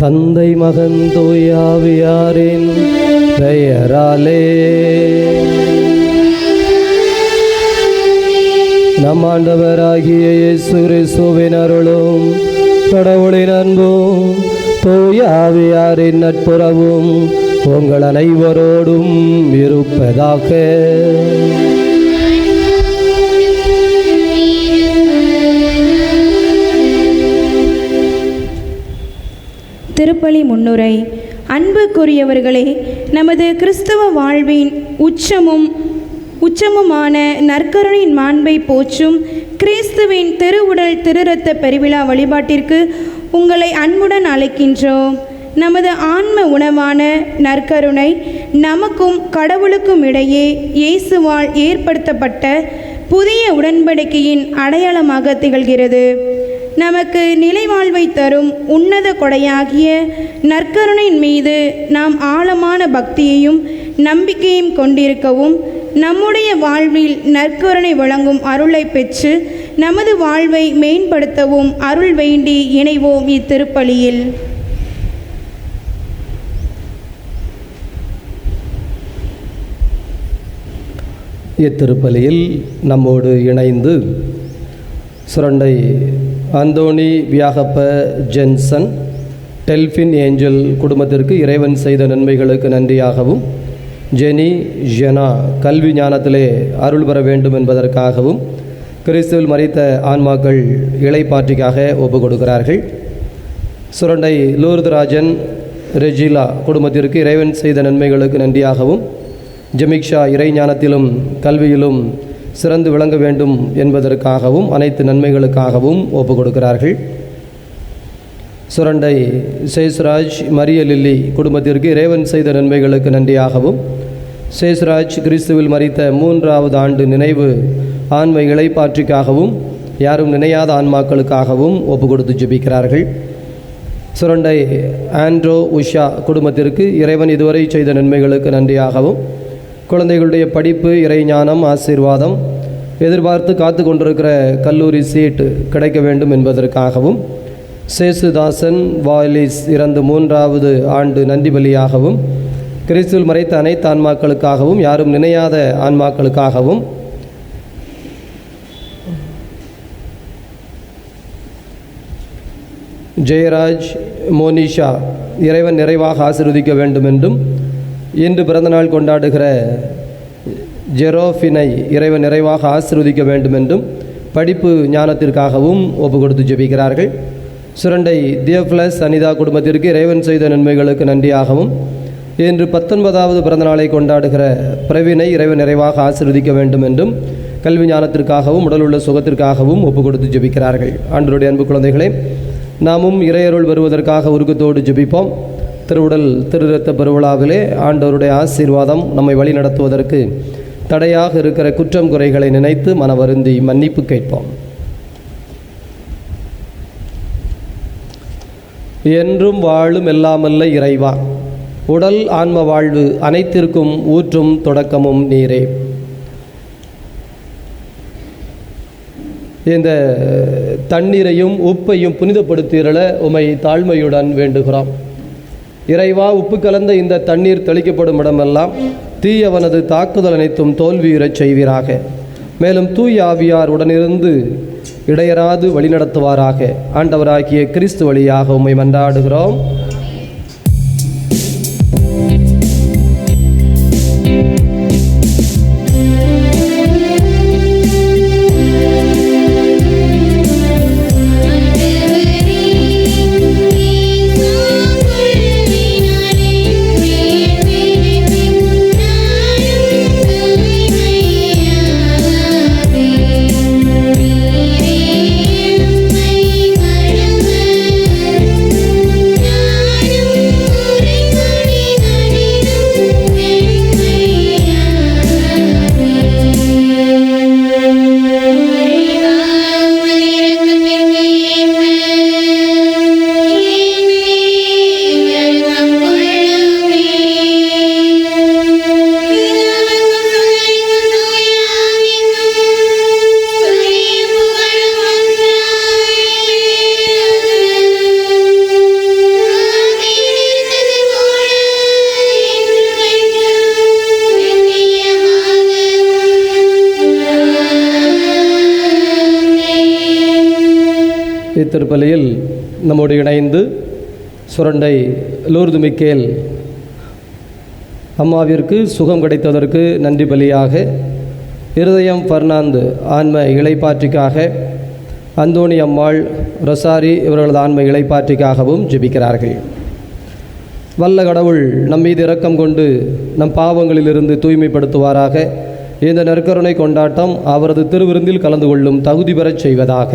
தந்தை மகன் தூய ஆவியாரின் பெயராலே. நம் ஆண்டவராகிய இயேசு கிறிஸ்துவின் அருளும் கடவுளின் அன்பும் தூய ஆவியாரின் நட்புறவும் உங்கள் அனைவரோடும் இருப்பதாக. திருப்பலி முன்னுரை. அன்புக்குரியவர்களே, நமது கிறிஸ்தவ வாழ்வின் உச்சமுமான நற்கருணையின் மாண்பை போற்றும் கிறிஸ்துவின் திருவுடல் திருரத்த பெருவிழா வழிபாட்டிற்கு உங்களை அன்புடன் அழைக்கின்றோம். நமது ஆன்ம உணவான நற்கருணை நமக்கும் கடவுளுக்கும் இடையே இயேசுவால் ஏற்படுத்தப்பட்ட புதிய உடன்படிக்கையின் அடையாளமாக திகழ்கிறது. நமக்கு நிலைவாழ்வை தரும் உன்னத கொடையாகிய நற்கருணையின் மீது நாம் ஆழமான பக்தியையும் நம்பிக்கையும் கொண்டிருக்கவும், நம்முடைய வாழ்வில் நற்கருணை வழங்கும் அருளை பெற்று நமது வாழ்வை மேம்படுத்தவும் அருள் வேண்டி இணைவோம் இத்திருப்பலியில். இத்திருப்பலியில் நம்மோடு இணைந்து Surandai Anthony Viyagappa Jenson Delphin Angel குடும்பத்திற்கு இறைவன் செய்த நன்மைகளுக்கு நன்றியாகவும், ஜெனி ஜெனா கல்வி ஞானத்திலே அருள் பெற வேண்டும் என்பதற்காகவும், கிறிஸ்துவில் மரித்த ஆன்மாக்கள் இளைப்பாற்றிக்காக ஒப்பு கொடுக்கிறார்கள். சுரண்டை லூர்துராஜன் ரெஜிலா குடும்பத்திற்கு இறைவன் செய்த நன்மைகளுக்கு நன்றியாகவும், ஜெமிக்ஷா இறை ஞானத்திலும் கல்வியிலும் சிறந்து விளங்க வேண்டும் என்பதற்காகவும், அனைத்து நன்மைகளுக்காகவும் ஒப்பு கொடுக்கிறார்கள். சுரண்டை சேஸ்ராஜ் மரிய லில்லி குடும்பத்திற்கு இறைவன் செய்த நன்மைகளுக்கு நன்றியாகவும், சேஸ்ராஜ் கிறிஸ்துவில் மரித்த 3வது ஆண்டு நினைவு ஆன்மை இளைப்பாற்றிக்காகவும், யாரும் நினையாத ஆன்மாக்களுக்காகவும் ஒப்பு கொடுத்து ஜெபிக்கிறார்கள். சுரண்டை ஆண்ட்ரோ உஷா குடும்பத்திற்கு இறைவன் இதுவரை செய்த நன்மைகளுக்கு நன்றியாகவும், குழந்தைகளுடைய படிப்பு, இறை ஞானம், ஆசீர்வாதம், எதிர்பார்த்து காத்து கொண்டிருக்கிற கல்லூரி சீட்டு கிடைக்க வேண்டும் என்பதற்காகவும், சேசுதாசன் வாலிஸ் இறந்து 3வது ஆண்டு நன்றி பலியாகவும், கிறிஸ்துவில் மறைத்த அனைத்து ஆன்மாக்களுக்காகவும், யாரும் நினையாத ஆன்மாக்களுக்காகவும், ஜெயராஜ் மோனிஷா இறைவன் நிறைவாக ஆசீர்வதிக்க வேண்டும் என்றும், இன்று பிறந்தநாள் கொண்டாடுகிற ஜெரோஃபினை இறைவன் நிறைவாக ஆசீர்வதிக்க வேண்டும் என்றும் படிப்பு ஞானத்திற்காகவும் ஒப்பு கொடுத்து ஜெபிக்கிறார்கள். சுரண்டை தியோஃபிலஸ் அனிதா குடும்பத்திற்கு இறைவன் செய்த நன்மைகளுக்கு நன்றியாகவும், இன்று 19வது பிறந்தநாளை கொண்டாடுகிற பிரவீனை இறைவன் நிறைவாக ஆசீர்வதிக்க வேண்டும் என்றும் கல்வி ஞானத்திற்காகவும் உடலுள்ள சுகத்திற்காகவும் ஒப்பு கொடுத்து ஜெபிக்கிறார்கள். ஆண்டவருடைய அன்பு குழந்தைகளே, நாமும் இறையருள் வருவதற்காக உருக்கத்தோடு ஜெபிப்போம். திருவுடல் திருரத்த பெருவிழாவிலே ஆண்டவருடைய ஆசீர்வாதம் நம்மை வழி நடத்துவதற்கு தடையாக இருக்கிற குற்றம் குறைகளை நினைத்து மனவருந்தி மன்னிப்பு கேட்போம். என்றும் வாழும் எல்லாமல்ல இறைவா, உடல் ஆன்ம வாழ்வு அனைத்திற்கும் ஊற்றும் தொடக்கமும் நீரே. இந்த தண்ணீரையும் உப்பையும் புனிதப்படுத்தியருள உமை தாழ்மையுடன் வேண்டுகிறோம். இறைவா, உப்பு கலந்த இந்த தண்ணீர் தெளிக்கப்படும் இடமெல்லாம் தீயவனது தாக்குதல் அனைத்தும் தோல்வியுறச் செய்வீராக. மேலும் தூய ஆவியார் உடனிருந்து இடையராது வழிநடத்துவாராக. ஆண்டவராகிய கிறிஸ்து வழியாக உம்மை மன்றாடுகிறோம். திருப்பலியில் நம்மோடு இணைந்து சுரண்டை லூர்து மிக்கேல் அம்மாவிற்கு சுகம் கிடைத்ததற்கு நன்றி பலியாக, இருதயம் ஃபெர்னாந்து ஆன்ம இளைப்பாற்றிக்காக, அந்தோணி அம்மாள், ரொசாரி இவர்களது ஆன்ம இளைப்பாற்றிக்காகவும் ஜெபிக்கிறார்கள். வல்ல கடவுள் நம் மீது இரக்கம் கொண்டு நம் பாவங்களிலிருந்து தூய்மைப்படுத்துவாராக. இந்த நற்கருணை கொண்டாட்டம் அவரது திருவிருந்தில் கலந்து கொள்ளும் தகுதி பெறச் செய்வதாக.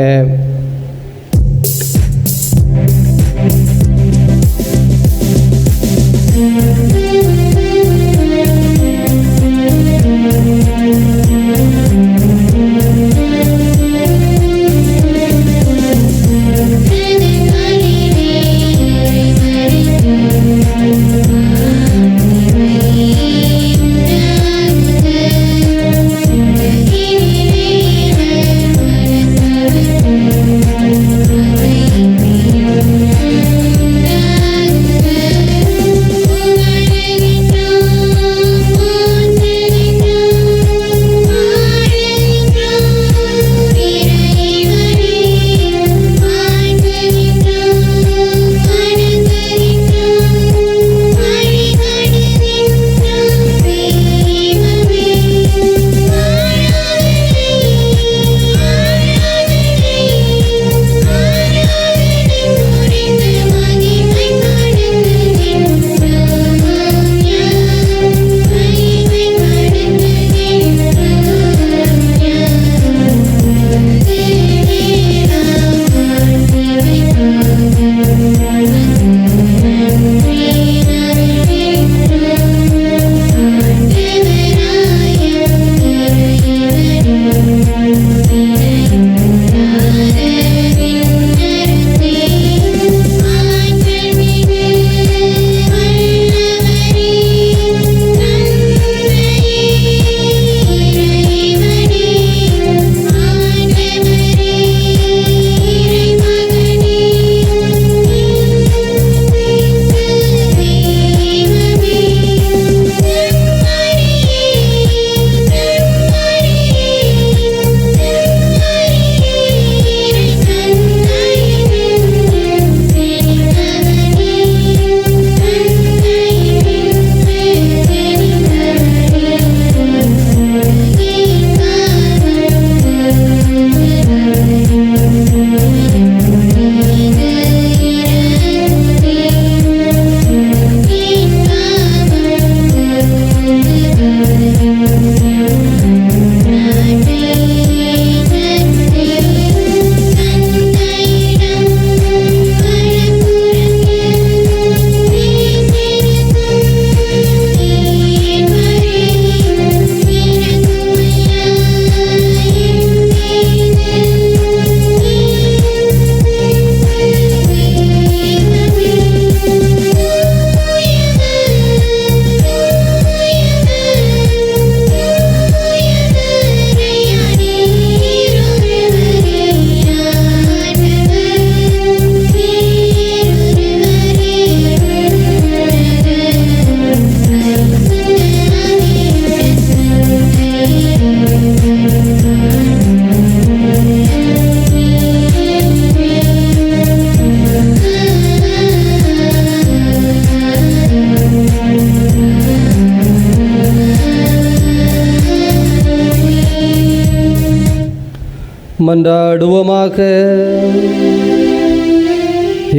மன்றாடுவோமாக.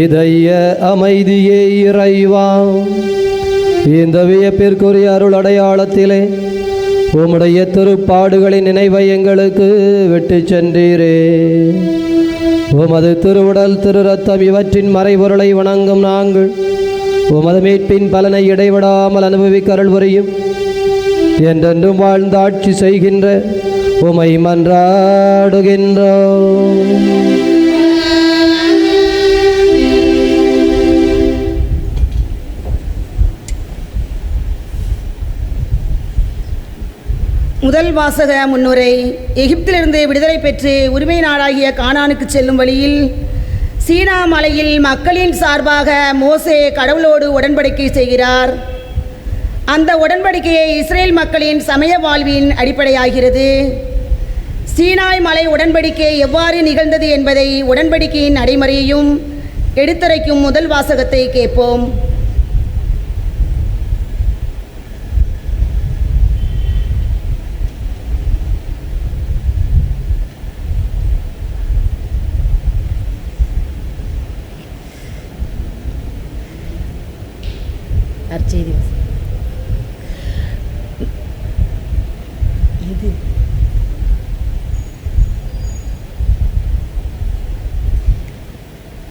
இதய அமைதியே இறைவா, இந்த வியப்பிற்குரிய அருள் அடையாளத்திலே உம்முடைய திருப்பாடுகளின் நினைவை எங்களுக்கு விட்டு சென்றீரே. உமது திருவுடல் திரு ரத்தம் இவற்றின் மறைபொருளை வணங்கும் நாங்கள் உமது மீட்பின் பலனை இடைவிடாமல் அனுபவிக்க அருள் புரியும். என்றென்றும் வாழ்ந்து ஆட்சி செய்கின்ற உமை மன்றாடுகின்றோம். முதல் வாசக முன்னுரை. எகிப்திலிருந்து விடுதலை பெற்று உரிமை நாடாகிய கானானுக்கு செல்லும் வழியில் சீனா மலையில் மக்களின் சார்பாக மோசே கடவுளோடு உடன்படிக்கை செய்கிறார். அந்த உடன்படிக்கையை இஸ்ரேல் மக்களின் சமய வாழ்வின் அடிப்படையாகிறது. சீனாய் மலை உடன்படிக்கை எவ்வாறு நிகழ்ந்தது என்பதை உடன்படிக்கையின் நடைமுறையையும் எடுத்துரைக்கும் முதல் வாசகத்தை கேட்போம்.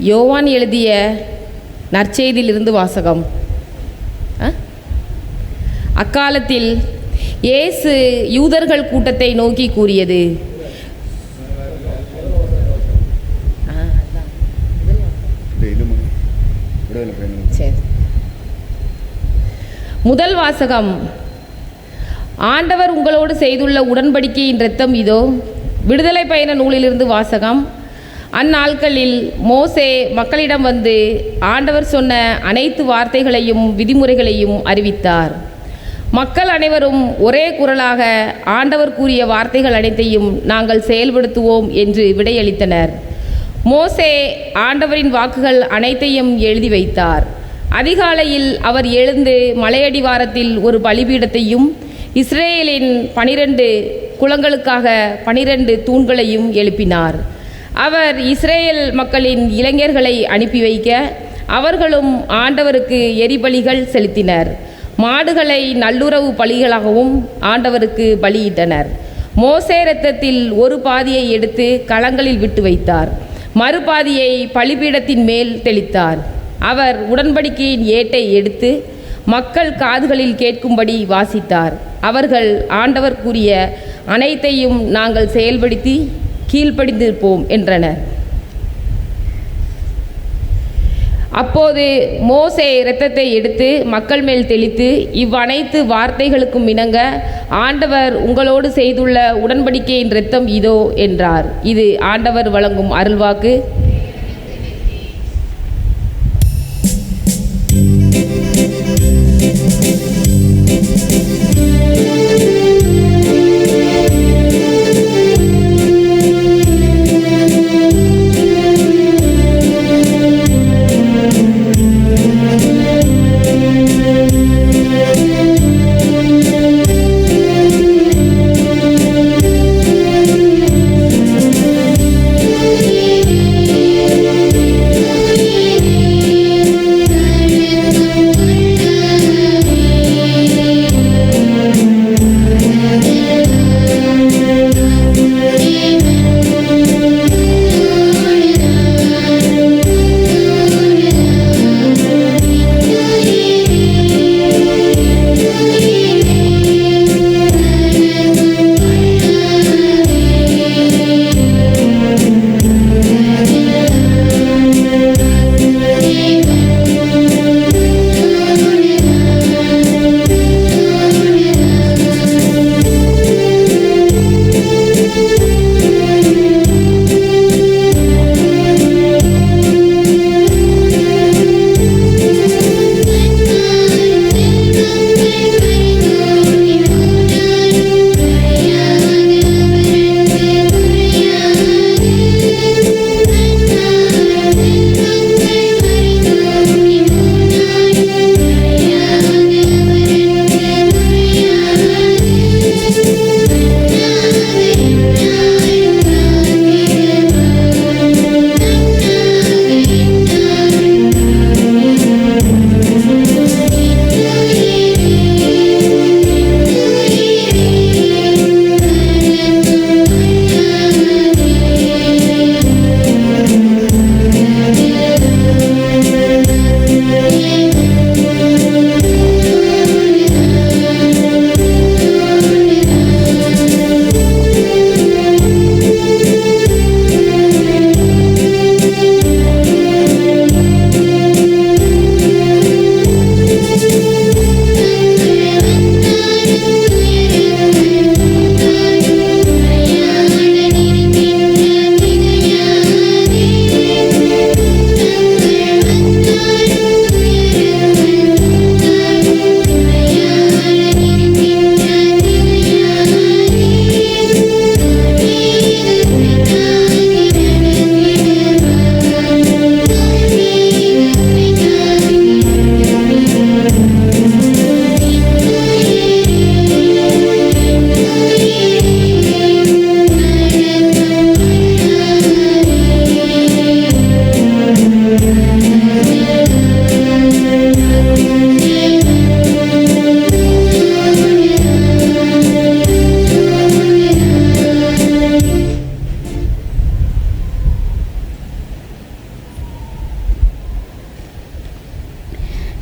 யோவான் எழுதிய நற்செய்தியிலிருந்து வாசகம். அக்காலத்தில் இயேசு யூதர்கள் கூட்டத்தை நோக்கி கூறியது, முதல் வாசகம். ஆண்டவர் உங்களோடு செய்துள்ள உடன்படிக்கையின் இரத்தம் இதோ. விடுதலை பயண நூலிலிருந்து வாசகம். அந்நாட்களில் மோசே மக்களிடம் வந்து ஆண்டவர் சொன்ன அனைத்து வார்த்தைகளையும் விதிமுறைகளையும் அறிவித்தார். மக்கள் அனைவரும் ஒரே குரலாக ஆண்டவர் கூறிய வார்த்தைகள் அனைத்தையும் நாங்கள் செயல்படுத்துவோம் என்று விடையளித்தனர். மோசே ஆண்டவரின் வாக்குகள் அனைத்தையும் எழுதி வைத்தார். அதிகாலையில் அவர் எழுந்து மலையடிவாரத்தில் ஒரு பலிபீடத்தையும் இஸ்ரேலின் 12 குலங்களுக்காக 12 தூண்களையும் எழுப்பினார். அவர் இஸ்ரேல் மக்களின் இளைஞர்களை அனுப்பி வைக்க அவர்களும் ஆண்டவருக்கு எரிபலிகள் செலுத்தினர். மாடுகளை நல்லுறவு பலிகளாகவும் ஆண்டவருக்கு பலியிட்டனர். மோசே இரத்தத்தில் ஒரு பாதியை எடுத்து களங்களில் விட்டு வைத்தார். மறுபாதியை பலிபீடத்தின் மேல் தெளித்தார். அவர் உடன்படிக்கையின் ஏட்டை எடுத்து மக்கள் காதுகளில் கேட்கும்படி வாசித்தார். அவர்கள் ஆண்டவர் கூறிய அனைத்தையும் நாங்கள் செயல்படுத்தி கீழ்ப்படிந்திருப்போம் என்றனர். அப்போது மோசே இரத்தத்தை எடுத்து மக்கள் மேல் தெளித்து, இவ்வனைத்து வார்த்தைகளுக்கும் இணங்க ஆண்டவர் உங்களோடு செய்துள்ள உடன்படிக்கையின் இரத்தம் இதோ என்றார். இது ஆண்டவர் வழங்கும் அருள்வாக்கு.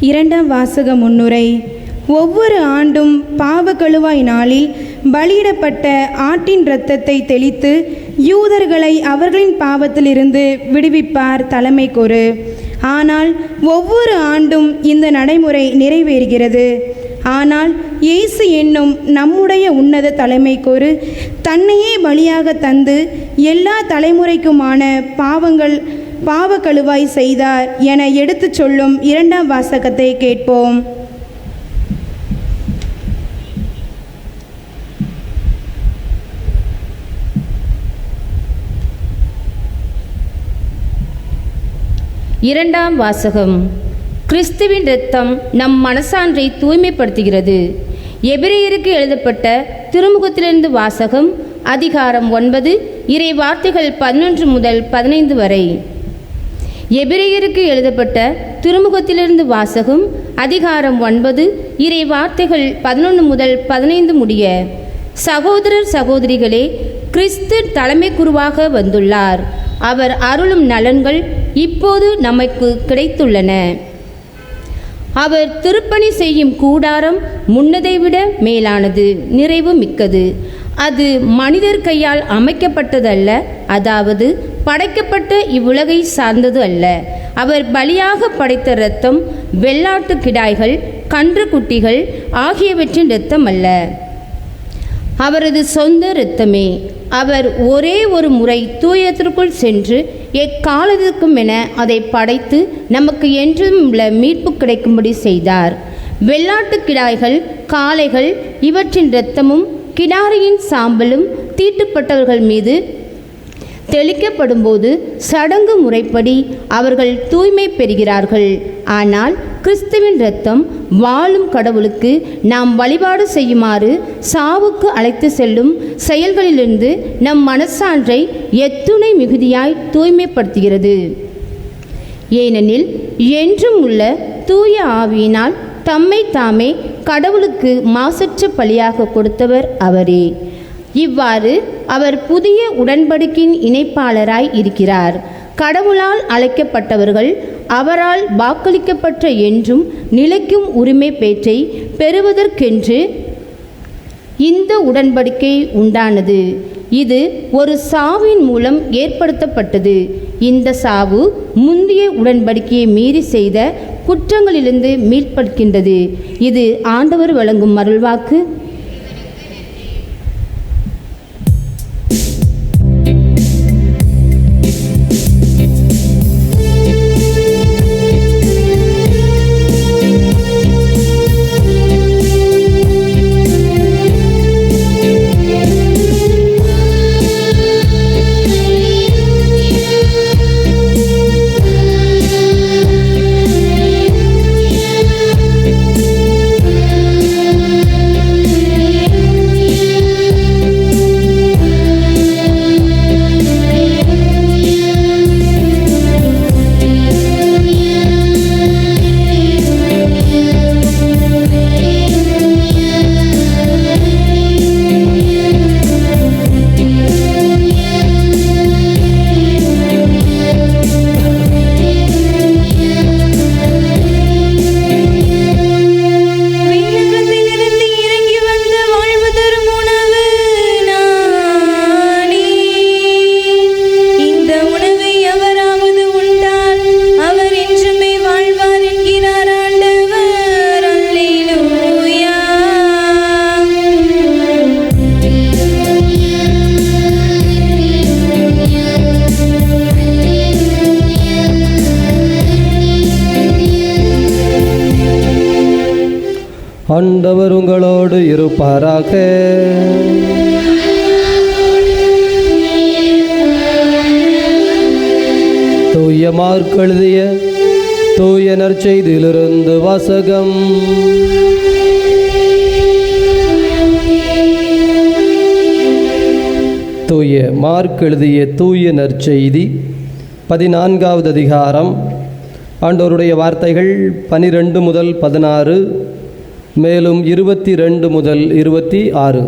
இரண்டாம் வாசக முன்னுரை. ஒவ்வொரு ஆண்டும் பாவ கழுவாய் நாளில் பலியிடப்பட்ட ஆட்டின் இரத்தத்தை தெளித்து யூதர்களை அவர்களின் பாவத்திலிருந்து விடுவிப்பார் தலைமை குரு. ஆனால் ஒவ்வொரு ஆண்டும் இந்த நடைமுறை நிறைவேறுகிறது. ஆனால் இயேசு என்னும் நம்முடைய உன்னத தலைமை குரு தன்னையே பலியாக தந்து எல்லா தலைமுறைக்குமான பாவ கழுவாய் செய்தார் என எடுத்துச் சொல்லும் இரண்டாம் வாசகத்தை கேட்போம். இரண்டாம் வாசகம். கிறிஸ்துவின் இரத்தம் நம் மனசான்றை தூய்மைப்படுத்துகிறது. எபிரேயருக்கு எழுதப்பட்ட திருமுகத்திலிருந்து வாசகம். அதிகாரம் 9, இறை வார்த்தைகள் 11 முதல் 15 வரை. எபிரேயருக்கு எழுதப்பட்ட திருமுகத்திலிருந்து வாசகம். அதிகாரம் 9, இறை வார்த்தைகள் 11 முதல் 15 முடிய. சகோதரர் சகோதரிகளே, கிறிஸ்து தலைமை குருவாக வந்துள்ளார். அவர் அருளும் நலன்கள் இப்போது நமக்கு கிடைத்துள்ளன. அவர் திருப்பணி செய்யும் கூடாரம் முன்னதை விட மேலானது, நிறைவு மிக்கது. அது மனிதர் கையால் அமைக்கப்பட்டதல்ல, அதாவது படைக்கப்பட்ட இவ்வுலகை சார்ந்தது அல்ல. அவர் பலியாக படைத்த இரத்தம் வெள்ளாட்டு கிடாய்கள், கன்று குட்டிகள் ஆகியவற்றின் இரத்தம் அல்ல, அவரது சொந்த இரத்தமே. அவர் ஒரே ஒரு முறை தூயத்திற்குள் சென்று எக்காலத்திற்கும் என அதை படைத்து நமக்கு என்றும் உள்ள மீட்பு கிடைக்கும்படி செய்தார். வெள்ளாட்டு கிடாய்கள், காளைகள் இவற்றின் இரத்தமும் கிடாரியின் சாம்பலும் தீட்டுப்பட்டவர்கள் மீது தெளிக்கப்படும்போது சடங்கு முறைப்படி அவர்கள் தூய்மை பெறுகிறார்கள். ஆனால் கிறிஸ்துவின் இரத்தம் வாழும் கடவுளுக்கு நாம் வழிபாடு செய்யுமாறு சாவுக்கு அழைத்து செல்லும் செயல்களிலிருந்து நம் மனசான்றை எத்துணை மிகுதியாய் தூய்மைப்படுத்துகிறது. ஏனெனில் என்றும் உள்ள தூய ஆவியினால் தம்மை தாமே கடவுளுக்கு மாசற்ற பலியாக கொடுத்தவர் அவரே. இவ்வாறு அவர் புதிய உடன்படிக்கையின் இணைப்பாளராய் இருக்கிறார். கடவுளால் அழைக்கப்பட்டவர்கள் அவரால் வாக்களிக்கப்பட்ட என்றும் நிலைக்கும் உரிமை பேற்றை பெறுவதற்கென்று இந்த உடன்படிக்கை உண்டானது. இது ஒரு சாவின் மூலம் ஏற்படுத்தப்பட்டது. இந்த சாவு முந்தைய உடன்படிக்கையை மீறி செய்த குற்றங்களிலிருந்து மீட்படுகின்றது. இது ஆண்டவர் வழங்கும் அருள்வாக்கு. ஆண்டவர் உங்களோடு இருப்பாராக. தூய மார்க் எழுதிய தூய நற்செய்தியிலிருந்து வாசகம். தூய மார்க் எழுதிய தூய நற்செய்தி 14வது அதிகாரம். ஆண்டவருடைய வார்த்தைகள் 12 முதல் 16, மேலும் 22 முதல் 26.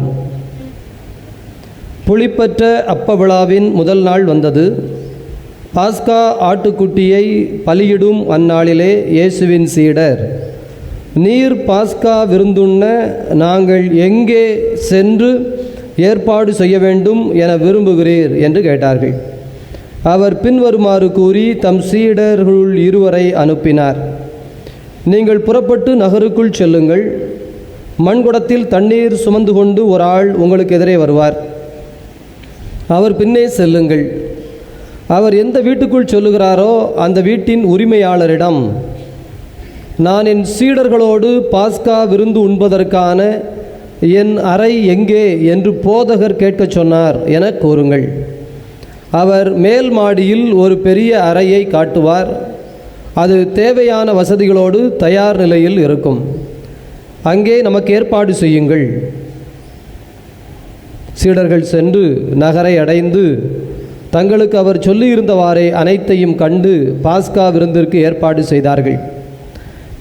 புளிப்பற்ற அப்ப விழாவின் முதல் நாள் வந்தது. பாஸ்கா ஆட்டுக்குட்டியை பலியிடும் அந்நாளிலே இயேசுவின் சீடர், நீர் பாஸ்கா விருந்துண்ண நாங்கள் எங்கே சென்று ஏற்பாடு செய்ய வேண்டும் என விரும்புகிறீர் என்று கேட்டார்கள். அவர் பின்வருமாறு கூறி தம் சீடர்களுள் இருவரை அனுப்பினார். நீங்கள் புறப்பட்டு நகருக்குள் செல்லுங்கள். மண்குடத்தில் தண்ணீர் சுமந்து கொண்டு ஒரு ஆள் உங்களுக்கு எதிரே வருவார். அவர் பின்னே செல்லுங்கள். அவர் எந்த வீட்டுக்குள் சொல்லுகிறாரோ அந்த வீட்டின் உரிமையாளரிடம், நான் என் சீடர்களோடு பாஸ்கா விருந்து உண்பதற்கான என் அறை எங்கே என்று போதகர் கேட்கச் சொன்னார் என கூறுங்கள். அவர் மேல் மாடியில் ஒரு பெரிய அறையை காட்டுவார். அது தேவையான வசதிகளோடு தயார் நிலையில் இருக்கும். அங்கே நமக்கு ஏற்பாடு செய்யுங்கள். சீடர்கள் சென்று நகரை அடைந்து தங்களுக்கு அவர் சொல்லியிருந்தவாறே அனைத்தையும் கண்டு பாஸ்கா விருந்திற்கு ஏற்பாடு செய்தார்கள்.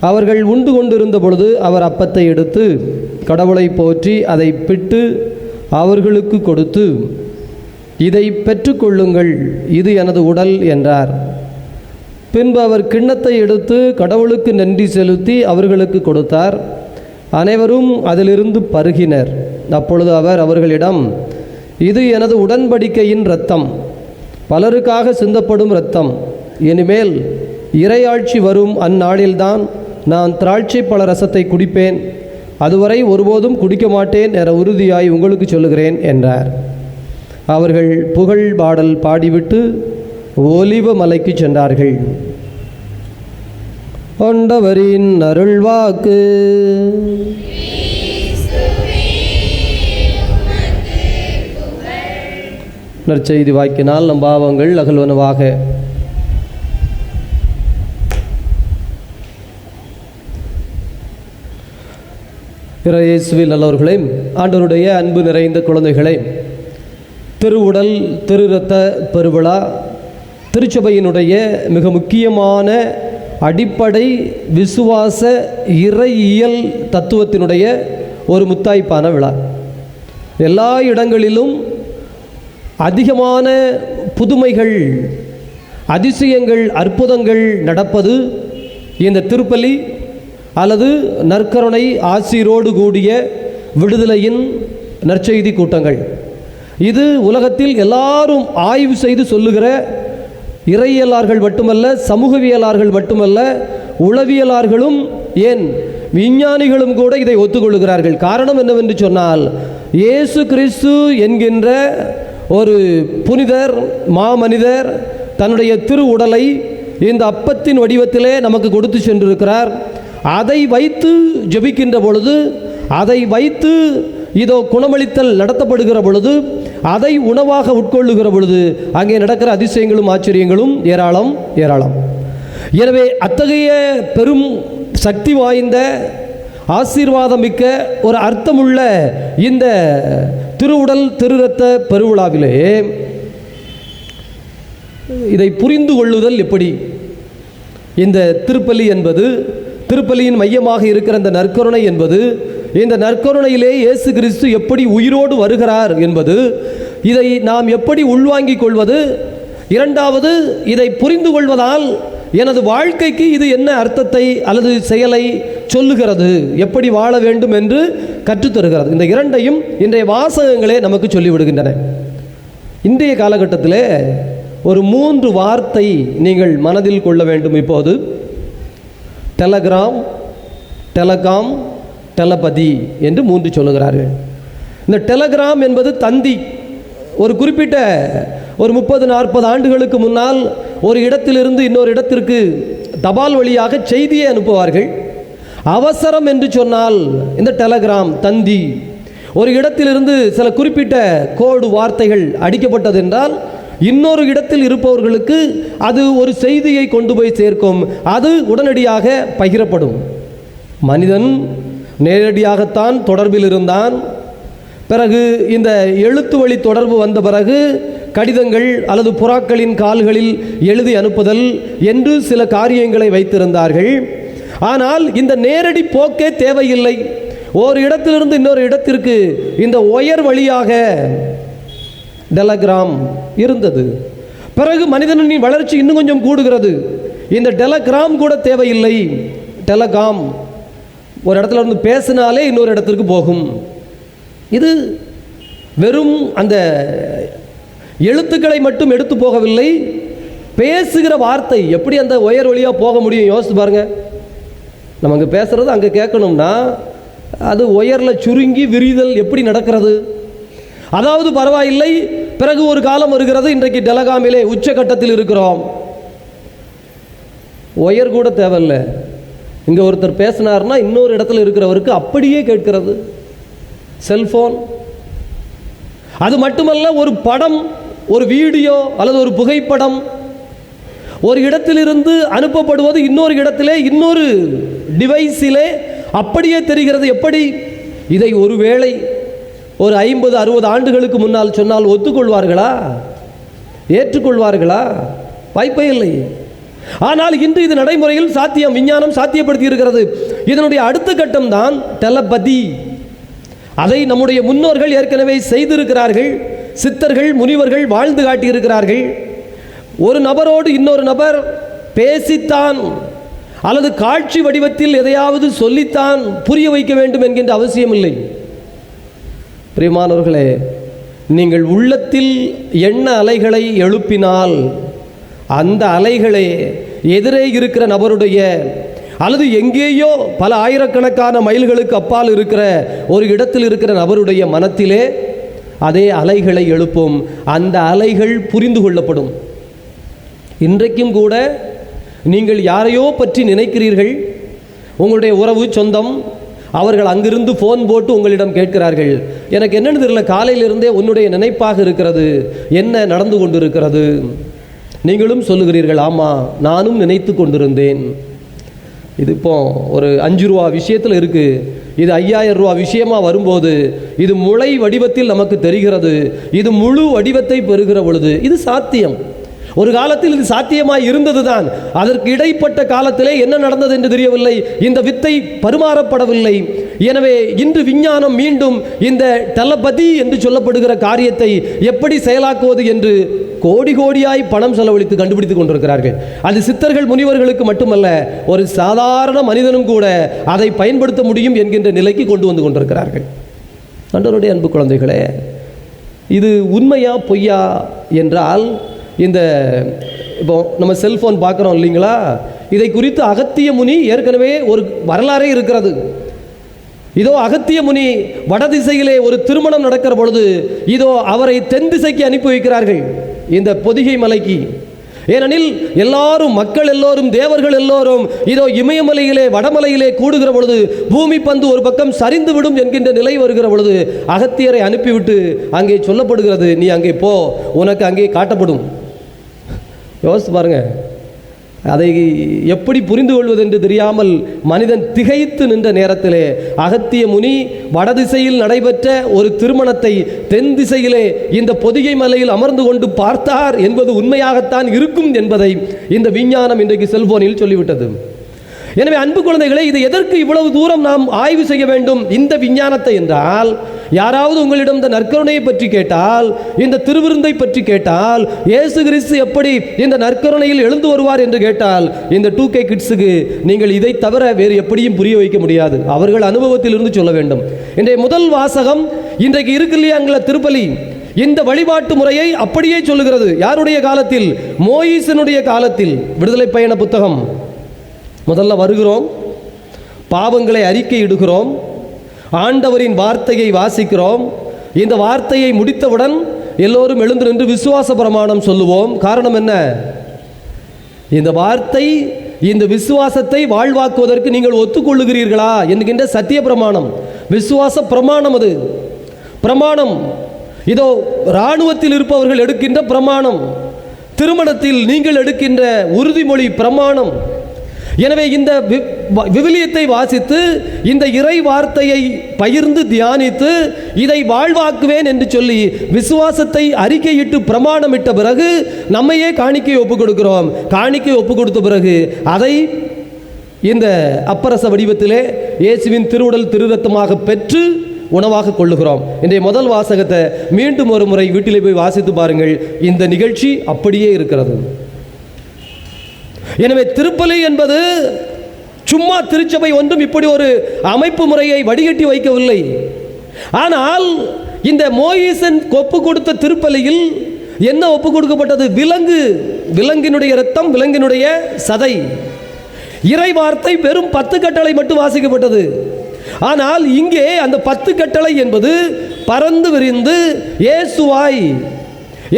அவர்கள் உண்டு கொண்டிருந்த பொழுது அவர் அப்பத்தை எடுத்து கடவுளை போற்றி அதை பிட்டு அவர்களுக்கு கொடுத்து, இதை பெற்றுக்கொள்ளுங்கள், இது எனது உடல் என்றார். பின்பு அவர் கிண்ணத்தை எடுத்து கடவுளுக்கு நன்றி செலுத்தி அவர்களுக்கு கொடுத்தார். அனைவரும் அதிலிருந்து பருகினர். அப்பொழுது அவர் அவர்களிடம், இது எனது உடன்படிக்கையின் இரத்தம், பலருக்காக சிந்தப்படும் இரத்தம். இனிமேல் இறையாட்சி வரும் அந்நாளில்தான் நான் திராட்சை பழ ரசத்தை குடிப்பேன். அதுவரை ஒருபோதும் குடிக்க மாட்டேன் என உறுதியாய் உங்களுக்கு சொல்லுகிறேன் என்றார். அவர்கள் புகழ் பாடல் பாடிவிட்டு ஒலிவ மலைக்கு சென்றார்கள். ஆண்டவரின் அருள்வாக்கு. நற்செய்தி வாக்கினால் நம் பாவங்கள் அகல்வனவாக. இயேசுவில் நல்லவர்களே, ஆண்டவருடைய அன்பு நிறைந்த குழந்தைகளே, திருவுடல் திரு இரத்த பெருவிழா திருச்சபையினுடைய மிக முக்கியமான அடிப்படை விசுவாச இறையியல் தத்துவத்தினுடைய ஒரு முத்தாய்ப்பான விழா. எல்லா இடங்களிலும் அதிகமான புதுமைகள், அதிசயங்கள், அற்புதங்கள் நடப்பது இந்த திருப்பலி அல்லது நற்கருணை ஆசீரோடு கூடிய விடுதலையின் நற்செய்தி கூட்டங்கள். இது உலகத்தில் எல்லாரும் ஆய்வு செய்து சொல்லுகிற இறையியலார்கள் மட்டுமல்ல, சமூகவியலார்கள் மட்டுமல்ல, உளவியலார்களும் ஏன் விஞ்ஞானிகளும் கூட இதை ஒத்துக்கொள்ளுகிறார்கள். காரணம் என்னவென்று சொன்னால், இயேசு கிறிஸ்து என்கின்ற ஒரு புனிதர் மாமனிதர் தன்னுடைய திரு உடலை இந்த அப்பத்தின் வடிவத்திலே நமக்கு கொடுத்து சென்றிருக்கிறார். அதை வைத்து ஜெபிக்கின்ற பொழுது, அதை வைத்து இதோ குணமளித்தல் நடத்தப்படுகிற பொழுது, அதை உணவாக உட்கொள்ளுகிற பொழுது அங்கே நடக்கிற அதிசயங்களும் ஆச்சரியங்களும் ஏராளம் ஏராளம். எனவே அத்தகைய பெரும் சக்தி வாய்ந்த ஆசீர்வாதமிக்க ஒரு அர்த்தமுள்ள இந்த திருவுடல் திரு இரத்த பெருவிழாவிலே இதை புரிந்து கொள்ளுதல் எப்படி? இந்த திருப்பலி என்பது, திருப்பலியின் மையமாக இருக்கிற இந்த நற்கருணை என்பது, இந்த நற்கருணையிலே இயேசு கிறிஸ்து எப்படி உயிரோடு வருகிறார் என்பது, இதை நாம் எப்படி உள்வாங்கிக் கொள்வது, இரண்டாவது இதை புரிந்து கொள்வதால் எனது வாழ்க்கைக்கு இது என்ன அர்த்தத்தை அல்லது செயலை சொல்லுகிறது, எப்படி வாழ வேண்டும் என்று கற்றுத்தருகிறது. இந்த இரண்டையும் இன்றைய வாசகங்களே நமக்கு சொல்லிவிடுகின்றன. இன்றைய காலகட்டத்தில் ஒரு 3 வார்த்தை நீங்கள் மனதில் கொள்ள வேண்டும். இப்போது டெலகிராம், டெலகாம், டெலபதி என்று 3 சொல்லுகிறார்கள். இந்த டெலகிராம் என்பது தந்தி. ஒரு குறிப்பிட்ட ஒரு 30-40 ஆண்டுகளுக்கு முன்னால் ஒரு இடத்திலிருந்து இன்னொரு இடத்திற்கு தபால் வழியாக செய்தியை அனுப்புவார்கள். அவசரம் என்று சொன்னால் இந்த டெலகிராம் தந்தி. ஒரு இடத்திலிருந்து சில குறிப்பிட்ட கோடு வார்த்தைகள் அடிக்கப்பட்டது என்றால் இன்னொரு இடத்தில் இருப்பவர்களுக்கு அது ஒரு செய்தியை கொண்டு போய் சேர்க்கும். அது உடனடியாக பகிரப்படும். மனிதன் நேரடியாகத்தான் தொடர்பில் இருந்தான். பிறகு இந்த எழுத்து வழி தொடர்பு வந்த பிறகு கடிதங்கள் அல்லது புறாக்களின் கால்களில் எழுதி அனுப்புதல் என்று சில காரியங்களை வைத்திருந்தார்கள். ஆனால் இந்த நேரடி போக்கே தேவையில்லை. ஒரு இடத்திலிருந்து இன்னொரு இடத்திற்கு இந்த ஒயர் வழியாக டெலகிராம் இருந்தது. பிறகு மனிதனின் வளர்ச்சி இன்னும் கொஞ்சம் கூடுகிறது. இந்த டெலகிராம் கூட தேவையில்லை. டெலகாம் ஒரு இடத்துல இருந்து பேசினாலே இன்னொரு இடத்திற்கு போகும். இது வெறும் அந்த எழுத்துக்களை மட்டும் எடுத்து போகவில்லை, பேசுகிற வார்த்தை எப்படி அந்த ஒயர் வழியாக போக முடியும்? யோசித்து பாருங்க. நம்ம அங்கே பேசுறது அங்கே கேட்கணும்னா அது ஒயரில் சுருங்கி விரிதல் எப்படி நடக்கிறது? அதாவது பரவாயில்லை, பிறகு ஒரு காலம் வருகிறது, இன்றைக்கு டெலகாமிலே உச்சகட்டத்தில் இருக்கிறோம், ஒயர் கூட தேவையில்லை. இங்கே ஒருத்தர் பேசினார்னா இன்னொரு இடத்துல இருக்கிறவருக்கு அப்படியே கேட்கிறது. செல்போன். அது மட்டுமல்ல, ஒரு படம், ஒரு வீடியோ அல்லது ஒரு புகைப்படம் ஒரு இடத்திலிருந்து அனுப்பப்படுவது இன்னொரு இடத்திலே இன்னொரு டிவைஸிலே அப்படியே தெரிகிறது. எப்படி? இதை ஒருவேளை ஒரு 50-60 ஆண்டுகளுக்கு முன்னால் சொன்னால் ஒத்துக்கொள்வார்களா? ஏற்றுக்கொள்வார்களா? வாய்ப்பே இல்லை. ஆனால் இன்று இது நடைமுறையில் சாத்தியம், விஞ்ஞானம் சாத்தியப்படுத்தி இருக்கிறது. இதனுடைய அடுத்த கட்டம் தான் டெலபதி. அதை நம்முடைய முன்னோர்கள் ஏற்கனவே செய்திருக்கிறார்கள். சித்தர்கள், முனிவர்கள் வாழ்ந்து காட்டியிருக்கிறார்கள். ஒரு நபரோடு இன்னொரு நபர் பேசித்தான் அல்லது காட்சி வடிவத்தில் எதையாவது சொல்லித்தான் புரிய வைக்க வேண்டும் என்கின்ற அவசியம் இல்லை. பிரியமானவர்களே, நீங்கள் உள்ளத்தில் எண்ண அலைகளை எழுப்பினால் அந்த அலைகளே எதிரே இருக்கிற நபருடைய அல்லது எங்கேயோ பல ஆயிரக்கணக்கான மைல்களுக்கு அப்பால் இருக்கிற ஒரு இடத்தில் இருக்கிற நபருடைய மனத்திலே அதே அலைகளை எழுப்பும். அந்த அலைகள் புரிந்து கொள்ளப்படும். இன்றைக்கும் கூட நீங்கள் யாரையோ பற்றி நினைக்கிறீர்கள், உங்களுடைய உறவு சொந்தம், அவர்கள் அங்கிருந்து ஃபோன் போட்டு உங்களிடம் கேட்கிறார்கள், எனக்கு என்னன்னு தெரியல, காலையிலிருந்தே உன்னுடைய நினைப்பாக இருக்கிறது, என்ன நடந்து கொண்டிருக்கிறது? நீங்களும் சொல்லுகிறீர்கள், ஆமாம் நானும் நினைத்து கொண்டிருந்தேன். இது இப்போ ஒரு 5 ரூபா விஷயத்தில் இருக்குது. இது 5000 ரூபா விஷயமாக வரும்போது இது முளை வடிவத்தில் நமக்கு தெரிகிறது. இது முழு வடிவத்தை பெறுகிற பொழுது இது சாத்தியம். ஒரு காலத்தில் இது சாத்தியமாய் இருந்தது தான். அதற்கு இடைப்பட்ட காலத்திலே என்ன நடந்தது என்று தெரியவில்லை. இந்த வித்தை பரிமாறப்படவில்லை. எனவே இன்று விஞ்ஞானம் மீண்டும் இந்த டெலபதி என்று சொல்லப்படுகிற காரியத்தை எப்படி செயலாக்குவது என்று கோடி கோடியாய் பணம் செலவழித்து கண்டுபிடித்துக் கொண்டிருக்கிறார்கள். அது சித்தர்கள் முனிவர்களுக்கு மட்டுமல்ல, ஒரு சாதாரண மனிதனும் கூட அதை பயன்படுத்த முடியும் என்கின்ற நிலைக்கு கொண்டு வந்து கொண்டிருக்கிறார்கள். ஆண்டவருடைய அன்பு குழந்தைகளே, இது உண்மையா பொய்யா என்றால், இந்த இப்போ நம்ம செல்போன் பார்க்குறோம் இல்லைங்களா, இதை குறித்து அகத்திய முனி ஏற்கனவே ஒரு வரலாறே இருக்கிறது. இதோ அகத்திய முனி வடதிசையிலே ஒரு திருமணம் நடக்கிற பொழுது இதோ அவரை தென் திசைக்கு அனுப்பி வைக்கிறார்கள், இந்த பொதிகை மலைக்கு. ஏனெனில் எல்லாரும், மக்கள் எல்லோரும், தேவர்கள் எல்லோரும் இதோ இமயமலையிலே வடமலையிலே கூடுகிற பொழுது பூமி பந்து ஒரு பக்கம் சரிந்து விடும் என்கின்ற நிலை வருகிற பொழுது அகத்தியரை அனுப்பிவிட்டு அங்கே சொல்லப்படுகிறது, நீ அங்கே போ, உனக்கு அங்கே காட்டப்படும். யோசித்து பாருங்க, அதை எப்படி புரிந்து கொள்வது என்று தெரியாமல் மனிதன் திகைத்து நின்ற நேரத்திலே அகத்திய முனி வடதிசையில் நடைபெற்ற ஒரு திருமணத்தை தென் திசையிலே இந்த பொதிகை மலையில் அமர்ந்து கொண்டு பார்த்தார் என்பது உண்மையாகத்தான் இருக்கும் என்பதை இந்த விஞ்ஞானம் இன்றைக்கு செல்போனில் சொல்லிவிட்டது. எனவே அன்பு குழந்தைகளே, இது எதற்கு இவ்வளவு தூரம் நாம் ஆய்வு செய்ய வேண்டும் இந்த விஞ்ஞானத்தை என்றால், யாராவது உங்களிடம் இந்த நற்கருணையை பற்றி கேட்டால், இந்த திருவிருந்தை பற்றி கேட்டால், இயேசு கிறிஸ்து எப்படி இந்த நற்கருணையில் எழுந்து வருவார் என்று கேட்டால், இந்த 2K கிட்ஸுக்கு நீங்கள் இதை தவிர வேறு எப்படியும் புரிய வைக்க முடியாது. அவர்கள் அனுபவத்திலிருந்து சொல்ல வேண்டும். இன்றைய முதல் வாசகம் இன்றைக்கு இருக்கு இல்லையாங்கள திருப்பலி, இந்த வழிபாட்டு முறையை அப்படியே சொல்லுகிறது. யாருடைய காலத்தில்? மோயிசனுடைய காலத்தில். விடுதலை பயண புத்தகம். முதல்ல வருகிறோம், பாவங்களை அறிக்கையிடுகிறோம், ஆண்டவரின் வார்த்தையை வாசிக்கிறோம். இந்த வார்த்தையை முடித்தவுடன் எல்லோரும் எழுந்து நின்று விசுவாச பிரமாணம் சொல்லுவோம். காரணம் என்ன? இந்த வார்த்தை, இந்த விசுவாசத்தை வாழ்வாக்குவதற்கு நீங்கள் ஒத்துக்கொள்ளுகிறீர்களா என்கின்ற சத்திய பிரமாணம், விசுவாச பிரமாணம். அது பிரமாணம். இதோ இராணுவத்தில் இருப்பவர்கள் எடுக்கின்ற பிரமாணம், திருமணத்தில் நீங்கள் எடுக்கின்ற உறுதிமொழி பிரமாணம். எனவே இந்த விவிலியத்தை வாசித்து இந்த இறை வார்த்தையை பகிர்ந்து தியானித்து இதை வாழ்வாக்குவேன் என்று சொல்லி விசுவாசத்தை அறிக்கையிட்டு பிரமாணமிட்ட பிறகு நம்மையே காணிக்கை ஒப்புக் கொடுக்கிறோம். காணிக்கை ஒப்புக் கொடுத்த பிறகு அதை இந்த அப்பரச வடிவத்திலே இயேசுவின் திருவுடல் திருரத்தமாக பெற்று உணவாக கொள்ளுகிறோம். இன்றைய முதல் வாசகத்தை மீண்டும் ஒரு முறை வீட்டிலே போய் வாசித்து பாருங்கள். இந்த நிகழ்ச்சி அப்படியே இருக்கிறது. எனவே திருப்பலி என்பது சும்மா திருச்சபை ஒன்றும் இப்படி ஒரு அமைப்பு முறையை வடிகட்டி வைக்கவில்லை. ஆனால் இந்த மோயிசன் ஒப்பு கொடுத்த திருப்பலியில் என்ன ஒப்பு கொடுக்கப்பட்டது? விலங்கினுடைய இரத்தம், விலங்கினுடைய சதை. இறை வார்த்தை வெறும் 10 கட்டளை மட்டும் வாசிக்கப்பட்டது. ஆனால் இங்கே அந்த 10 கட்டளை என்பது பறந்து விரிந்து இயேசுவாய்.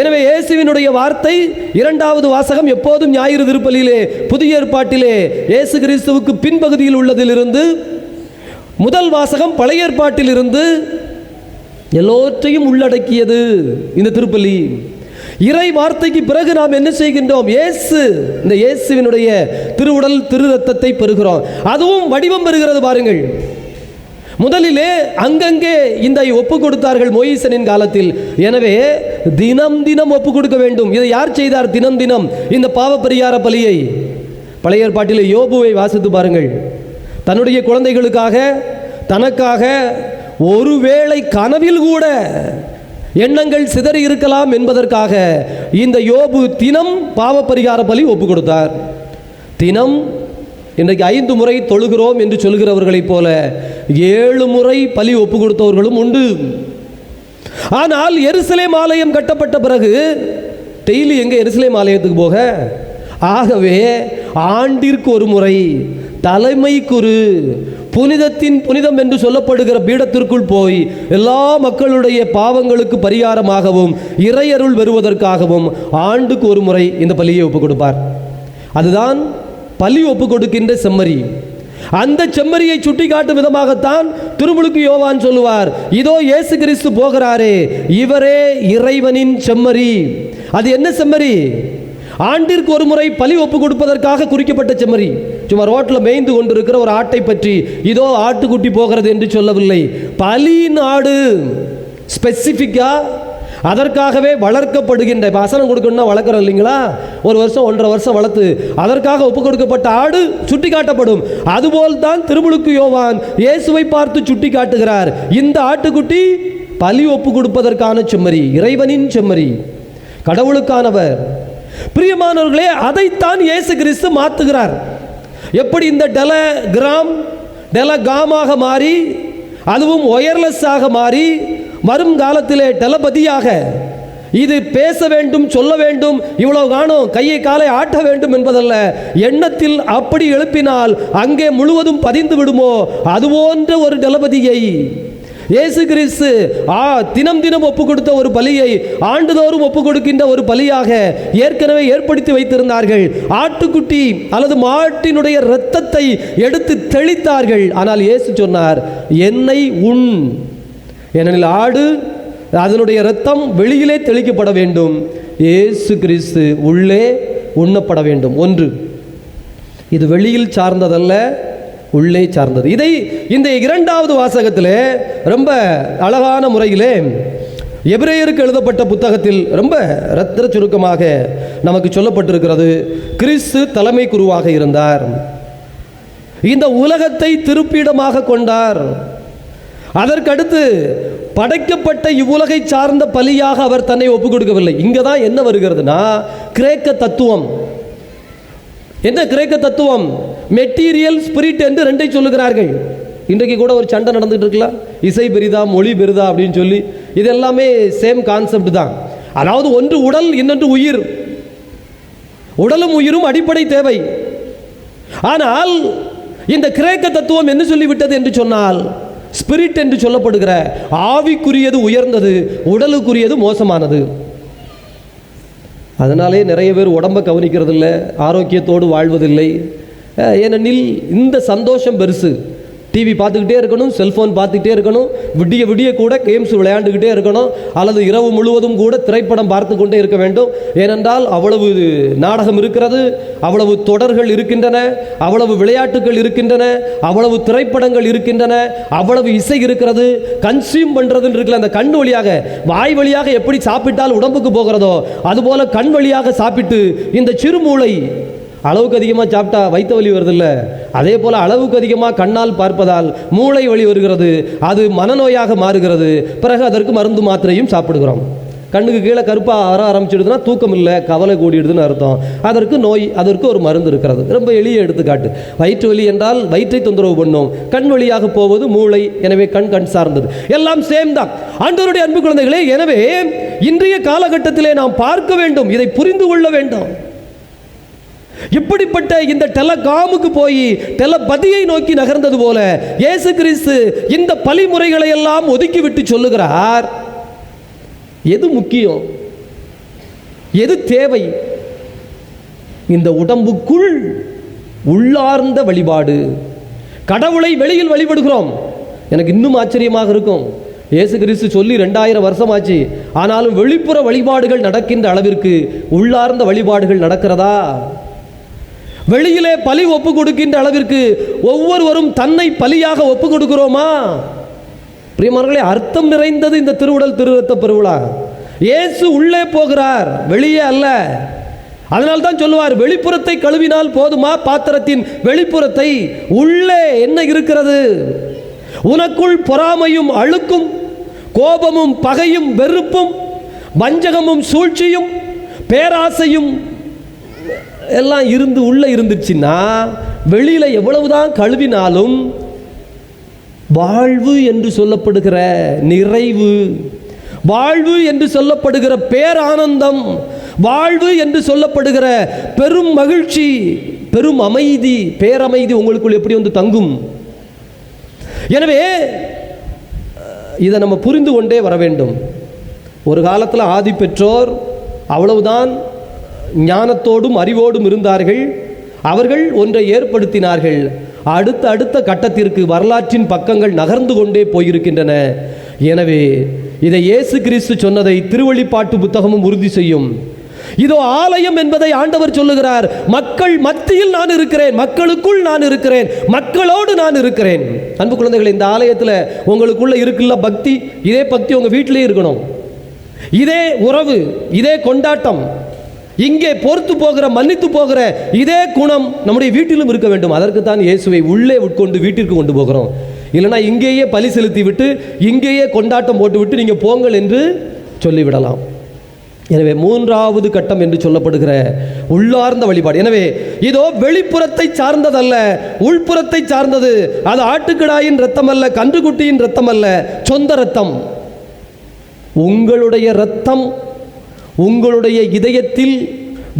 எனவே இயேசுவினுடைய வார்த்தை இரண்டாவது வாசகம் எப்போதும் ஞாயிறு திருப்பலியிலே புதிய ஏற்பாட்டிலே இயேசு கிறிஸ்துவுக்கு பின்பகுதியில் உள்ளதிலிருந்து, முதல் வாசகம் பழைய ஏற்பாட்டிலிருந்து எல்லோற்றையும் உள்ளடக்கியது இந்த திருப்பலி. இறை வார்த்தைக்கு பிறகு நாம் என்ன செய்கின்றோம்? இந்த இயேசுவினுடைய திருவுடல் திரு ரத்தத்தை பெறுகிறோம். அதுவும் வடிவம் பெறுகிறது பாருங்கள். முதலிலே அங்கங்கே இந்த ஒப்பு கொடுத்தார்கள் மோயிசனின் காலத்தில். எனவே தினம் தினம் ஒப்பு கொடுக்க வேண்டும். இதை யார் செய்தார்? தினம் தினம் இந்த பாவ பரிகார பலியை. பழைய ஏற்பாட்டிலே யோபுவை வாசித்து பாருங்கள். தன்னுடைய குழந்தைகளுக்காக, தனக்காக ஒருவேளை கனவில் கூட எண்ணங்கள் சிதறி இருக்கலாம் என்பதற்காக இந்த யோபு தினம் பாவ பரிகார பலி ஒப்பு கொடுத்தார். தினம் இன்றைக்கு 5 முறை தொழுகிறோம் என்று சொல்கிறவர்களைப் போல 7 முறை பலி ஒப்பு கொடுத்தவர்களும் உண்டு. ஆனால் எருசலேம் ஆலயம் கட்டப்பட்ட பிறகு டெய்லி எங்கே எருசலேம் ஆலயத்துக்கு போக? ஆகவே ஆண்டிற்கு ஒரு முறை தலைமை குரு புனிதத்தின் புனிதம் என்று சொல்லப்படுகிற பீடத்திற்குள் போய் எல்லா மக்களுடைய பாவங்களுக்கு பரிகாரமாகவும் இறையருள் வருவதற்காகவும் ஆண்டுக்கு ஒரு முறை இந்த பலியை ஒப்புக் கொடுப்பார். அதுதான் பலி ஒப்பு கொடுக்கின்ற செம்மறி. அந்த செம்மறியை சுட்டி காட்டும் விதமாகத்தான் திருமுழுக்கு யோவான் சொல்லுவார், இதோ இயேசு கிறிஸ்து போகிறாரே, இவரே இறைவனின் செம்மறி. அது என்ன செம்மறி? ஆண்டிற்கு ஒரு முறை பலி ஒப்பு கொடுப்பதற்காக குறிக்கப்பட்ட செம்மறி. சும்மா ரோட்டில் மேய்ந்து கொண்டிருக்கிற ஒரு ஆட்டை பற்றி இதோ ஆட்டுக்குட்டி போகிறது என்று சொல்லவில்லை. பலியின் ஆடு ஸ்பெசிஃபிக்கா அதற்காகவே வளர்க்கப்படுகின்ற, வசனம் கொடுக்கணும்னா வளர்க்குறோம் இல்லைங்களா, 1 வருஷம் 1.5 வருஷம் வளர்த்து அதற்காக ஒப்பு கொடுக்கப்பட்ட ஆடு சுட்டி காட்டப்படும். அதுபோல் தான் திருமுழுக்கு யோவான் இயேசுவை பார்த்து சுட்டி காட்டுகிறார். இந்த ஆட்டுக்குட்டி பலி ஒப்பு கொடுப்பதற்கான செம்மறி, இறைவனின் செம்மறி, கடவுளுக்கானவர். பிரியமானவர்களே, அதைத்தான் இயேசு கிறிஸ்து மாற்றுகிறார். எப்படி இந்த டெலகாமாக மாறி, அதுவும் ஒயர்லெஸ்ஸாக மாறி, வரும் காலத்திலே டெலபதியாக இது பேச வேண்டும், சொல்ல வேண்டும், இவ்வளவு காணும் கையை காலை ஆட்ட வேண்டும் என்பதல்ல. எண்ணத்தில் அப்படி எழுப்பினால் அங்கே முழுவதும் பதிந்து விடுமோ அதுபோன்ற ஒரு டெலபதியை இயேசு கிறிஸ்து தினம் தினம் ஒப்பு கொடுத்த ஒரு பலியை ஆண்டுதோறும் ஒப்பு கொடுக்கின்ற ஒரு பலியாக ஏற்கனவே ஏற்படுத்தி வைத்திருந்தார்கள். ஆட்டுக்குட்டி அல்லது மாட்டினுடைய இரத்தத்தை எடுத்து தெளித்தார்கள். ஆனால் இயேசு சொன்னார், என்னை உண். ஏனெனில் ஆடு அதனுடைய இரத்தம் வெளியிலே தெளிக்கப்பட வேண்டும், இயேசு கிறிஸ்து உள்ளே உண்ணப்பட வேண்டும். ஒன்று, இது வெளியில் சார்ந்ததல்ல, உள்ளே சார்ந்தது. இதை இந்த இரண்டாவது வாசகத்திலே ரொம்ப அழகான முறையிலே எபிரேயருக்கு எழுதப்பட்ட புத்தகத்தில் ரொம்ப இரத்திர சுருக்கமாக நமக்கு சொல்லப்பட்டிருக்கிறது. கிறிஸ்து தலைமை குருவாக இருந்தார், இந்த உலகத்தை திருப்பிடமாக கொண்டார். அதற்கடுத்து படைக்கப்பட்ட இவ்வுலகை சார்ந்த பலியாக அவர் தன்னை ஒப்புக் கொடுக்கவில்லை. இங்கே தான் என்ன வருகிறதுனா கிரேக்க தத்துவம். என்ன கிரேக்க தத்துவம்? மெட்டீரியல் ஸ்பிரிட் என்று 2 சொல்லுகிறார்கள். இன்றைக்கு கூட ஒரு சண்டை நடந்துட்டு இருக்கலாம், இசை பெரிதா மொழி பெரிதா அப்படின்னு சொல்லி. இது எல்லாமே சேம் கான்செப்ட் தான். அதாவது ஒன்று உடல், இன்னொன்று உயிர். உடலும் உயிரும் அடிப்படை தேவை. ஆனால் இந்த கிரேக்க தத்துவம் என்ன சொல்லிவிட்டது என்று சொன்னால், ஸ்பிரிட் என்று சொல்லப்படுகிற ஆவிக்குரியது உயர்ந்தது, உடலுக்குரியது மோசமானது. அதனாலே நிறைய பேர் உடம்பை கவனிக்கிறது இல்லை, ஆரோக்கியத்தோடு வாழ்வதில்லை. ஏனெனில் இந்த சந்தோஷம் பெருசு. டிவி பார்த்துக்கிட்டே இருக்கணும், செல்ஃபோன் பார்த்துக்கிட்டே இருக்கணும், விடிய விடிய கூட கேம்ஸ் விளையாண்டுக்கிட்டே இருக்கணும், அல்லது இரவு முழுவதும் கூட திரைப்படம் பார்த்து கொண்டே இருக்க வேண்டும். ஏனென்றால் அவ்வளவு நாடகம் இருக்கிறது, அவ்வளவு தொடர்கள் இருக்கின்றன, அவ்வளவு விளையாட்டுகள் இருக்கின்றன, அவ்வளவு திரைப்படங்கள் இருக்கின்றன, அவ்வளவு இசை இருக்கிறது. கன்சியூம் பண்ணுறதுன்னு இருக்குல்ல, அந்த கண் வழியாக, வாய் வழியாக எப்படி சாப்பிட்டால் உடம்புக்கு போகிறதோ அதுபோல கண் வழியாக சாப்பிட்டு இந்த சிறுமூளை அளவுக்கு அதிகமாக சாப்பிட்டா வயிற்று வலி வருதில்ல, அதே போல் அளவுக்கு அதிகமாக கண்ணால் பார்ப்பதால் மூளை வலி வருகிறது, அது மனநோயாக மாறுகிறது. பிறகு அதற்கு மருந்து மாத்திரையும் சாப்பிடுகிறோம். கண்ணுக்கு கீழே கருப்பாக வர ஆரம்பிச்சிடுதுன்னா தூக்கம் இல்லை, கவலை கூடிடுதுன்னு அர்த்தம். அதற்கு நோய், அதற்கு ஒரு மருந்து இருக்கிறது. ரொம்ப எளிய எடுத்துக்காட்டு. வயிற்று வலி என்றால் வயிற்றை தொந்தரவு பண்ணும், கண் வழியாக போவது மூளை, எனவே கண் சார்ந்தது, எல்லாம் சேம் தான். ஆண்டவருடைய அன்பு குழந்தைகளே, எனவே இன்றைய காலகட்டத்திலே நாம் பார்க்க வேண்டும், இதை புரிந்து கொள்ள வேண்டும். இப்படிப்பட்ட இந்த டெலகாமுக்கு போய் டெலபதியை நோக்கி நகர்ந்தது போல இயேசு கிறிஸ்து இந்த பலிமுறைகளை எல்லாம் ஒதுக்கிவிட்டு சொல்லுகிறார், எது முக்கியம், எது தேவை? இந்த உடம்புக்குள் உள்ளார்ந்த வழிபாடு. கடவுளை வெளியில் வழிபடுகிறோம். எனக்கு இன்னும் ஆச்சரியமாக இருக்கும், இயேசு கிறிஸ்து சொல்லி 2000 வருஷம் ஆச்சு, ஆனாலும் வெளிப்புற வழிபாடுகள் நடக்கின்ற அளவிற்கு உள்ளார்ந்த வழிபாடுகள் நடக்கிறதா? வெளியிலே பலி ஒப்பு கொடுக்கின்ற அளவிற்கு ஒவ்வொருவரும் தன்னை பலியாக ஒப்பு கொடுக்கிறோமா? பிரியமானவர்களே, அர்த்தம் நிறைந்தது இந்த திருவுடல் திருரத்த பெருவிழா. இயேசு உள்ளே போகிறார், வெளியே அல்ல. அதனால் தான் சொல்லுவார், வெளிப்புறத்தை கழுவினால் போதுமா பாத்திரத்தின் வெளிப்புறத்தை? உள்ளே என்ன இருக்கிறது? உனக்குள் பொறாமையும் அழுக்கும், கோபமும் பகையும் வெறுப்பும், வஞ்சகமும் சூழ்ச்சியும் பேராசையும் எல்லாம் இருந்து உள்ள இருந்துச்சுன்னா வெளியில எவ்வளவுதான் கழுவினாலும் வாழ்வு என்று சொல்லப்படுகிற நிறைவு, வாழ்வு என்று சொல்லப்படுகிற பேரானந்தம், வாழ்வு என்று சொல்லப்படுகிற பெரும் மகிழ்ச்சி, பெரும் அமைதி, பேரமைதி உங்களுக்குள் எப்படி வந்து தங்கும்? எனவே இதை நம்ம புரிந்து கொண்டே வர வேண்டும். ஒரு காலத்தில் ஆதி பெற்றோர் அவ்வளவுதான் ஞானத்தோடும் அறிவோடும் இருந்தார்கள். அவர்கள் ஒன்றை ஏற்படுத்தினார்கள். அடுத்த கட்டத்திற்கு வரலாற்றின் பக்கங்கள் நகர்ந்து கொண்டே போயிருக்கின்றன. எனவே இதை இயேசு கிறிஸ்து சொன்னதை திருவெளிப்பாட்டு புத்தகமும் உறுதி செய்யும். இதோ ஆலயம் என்பதை ஆண்டவர் சொல்லுகிறார், மக்கள் மத்தியில் நான் இருக்கிறேன், மக்களுக்குள் நான் இருக்கிறேன், மக்களோடு நான் இருக்கிறேன். அன்பு குழந்தைகள், இந்த ஆலயத்தில் உங்களுக்குள்ள இருக்குல்ல பக்தி, இதே பக்தி உங்க வீட்டிலே இருக்கணும். இதே உறவு, இதே கொண்டாட்டம், இங்கே பொறுத்து போகிற மன்னித்து போகிற இதே குணம் நம்முடைய வீட்டிலும் இருக்க வேண்டும். அதற்கு தான் இயேசுவை உள்ளே உட்கொண்டு வீட்டிற்கு கொண்டு போகிறோம். இல்லைனா இங்கேயே பலி செலுத்தி விட்டு இங்கேயே கொண்டாட்டம் போட்டு விட்டு நீங்கள் போங்கள் என்று சொல்லிவிடலாம். எனவே 3வது கட்டம் என்று சொல்லப்படுகிற உள்ளார்ந்த வழிபாடு. எனவே இதோ வெளிப்புறத்தை சார்ந்ததல்ல, உள்புறத்தை சார்ந்தது. அது ஆட்டுக்கிடாயின் ரத்தம் அல்ல, கன்றுக்குட்டியின் ரத்தம் அல்ல, சொந்த ரத்தம். உங்களுடைய ரத்தம் உங்களுடைய இதயத்தில்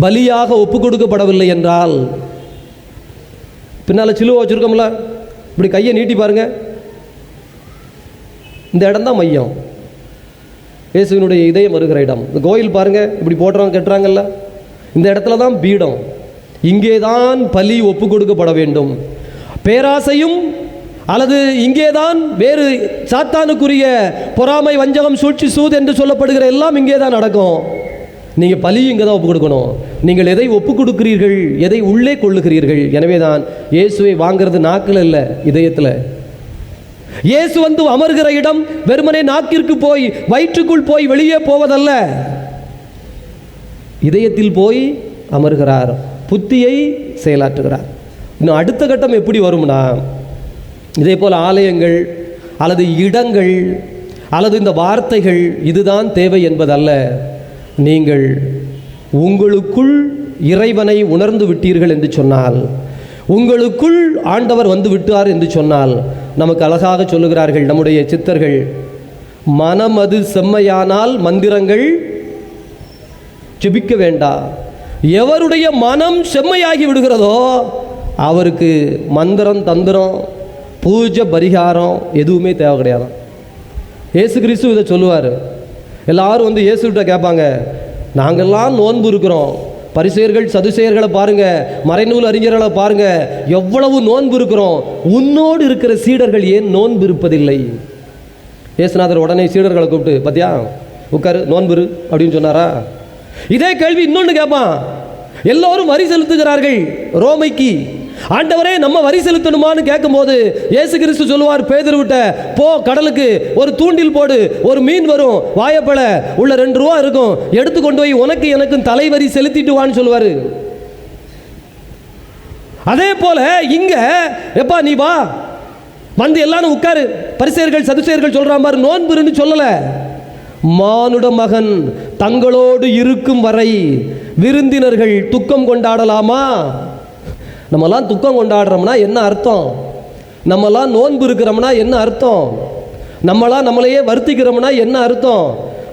பலியாக ஒப்பு கொடுக்கப்படவில்லை என்றால், பின்னால் சிலுவை வச்சுருக்கோம்ல, இப்படி கையை நீட்டி பாருங்க, இந்த இடம் தான் மையம், இயேசுவினுடைய இதயம் வருகிற இடம். இந்த கோயில் பாருங்க, இப்படி போடுறாங்க கட்டுறாங்கல்ல, இந்த இடத்துல தான் பீடம், இங்கே தான் பலி ஒப்பு கொடுக்கப்பட வேண்டும். பேராசையும் அல்லது இங்கேதான் வேறு சாத்தானுக்குரிய பொறாமை, வஞ்சகம், சூழ்ச்சி, சூது என்று சொல்லப்படுகிற எல்லாம் இங்கே தான் நடக்கும். நீங்கள் பலி இங்கே தான் ஒப்பு கொடுக்கணும். நீங்கள் எதை ஒப்பு கொடுக்கிறீர்கள், எதை உள்ளே கொள்ளுகிறீர்கள். எனவே தான் இயேசுவை வாங்கிறது நாக்கில் இல்லை, இதயத்தில். இயேசு வந்து அமர்கிற இடம் வெறுமனே நாக்கிற்கு போய் வயிற்றுக்குள் போய் வெளியே போவதல்ல, இதயத்தில் போய் அமர்கிறார், புத்தியை செயலாற்றுகிறார். இன்னும் அடுத்த கட்டம் எப்படி வரும்னா, இதே போல் ஆலயங்கள் அல்லது இடங்கள் அல்லது இந்த வார்த்தைகள் இதுதான் தேவை என்பதல்ல. நீங்கள் உங்களுக்குள் இறைவனை உணர்ந்து விட்டீர்கள் என்று சொன்னால், உங்களுக்குள் ஆண்டவர் வந்து விட்டார் என்று சொன்னால், நமக்கு அழகாக சொல்லுகிறார்கள் நம்முடைய சித்தர்கள், மனம் அது செம்மையானால் மந்திரங்கள் ஜெபிக்க வேண்டாம். எவருடைய மனம் செம்மையாகி விடுகிறதோ அவருக்கு மந்திரம், தந்திரம், பூஜை, பரிகாரம் எதுவுமே தேவை கிடையாது. இயேசு கிறிஸ்து இதை சொல்லுவார். எல்லாரும் வந்து இயேசுகிட்ட கேட்பாங்க, நாங்கள்லாம் நோன்பு இருக்கிறோம், பரிசேயர்கள் சதுசேயர்களை பாருங்க, மறைநூல் அறிஞர்களை பாருங்க, எவ்வளவு நோன்பு இருக்கிறோம், உன்னோடு இருக்கிற சீடர்கள் ஏன் நோன்பு இருப்பதில்லை? இயேசுநாதர் உடனே சீடர்களை கூப்பிட்டு, பத்தியா உட்காரு, நோன்பு அப்படின்னு சொன்னாரா? இதே கேள்வி இன்னொன்று கேட்பான். எல்லோரும் வரி செலுத்துகிறார்கள் ரோமைக்கு, ஆண்டவரே நம்ம வரி செலுத்தணுமான்னு கேட்கும்போது இயேசு கிறிஸ்து சொல்லுவார் பேதுருவிட்ட, போ கடலுக்கு ஒரு தூண்டில் போடு, ஒரு மீன் வரும், வாயப்பழ உள்ள 2 ரூபா இருக்கும், எடுத்து கொண்டு போய் உனக்கு எனக்கும் தலைவரி செலுத்திட்டு வான்னு சொல்லுவார். அதே போல இங்க எப்பா நீ வா வந்து எல்லாரும் உட்காரு, பரிசேயர்கள் சதுசேயர்கள் சொல்ற மாதிரி நோன்புன்னு சொல்லல. மானுட மகன் தங்களோடு இருக்கும் வரை விருந்தினர்கள் துக்கம் கொண்டாடலாமா? நம்மலாம் துக்கம் கொண்டாடுறோம்னா என்ன அர்த்தம்? நம்மலாம் நோன்பு இருக்கிறோம்னா என்ன அர்த்தம்? நம்மளாம் நம்மளையே வருத்திக்கிறோம்னா என்ன அர்த்தம்?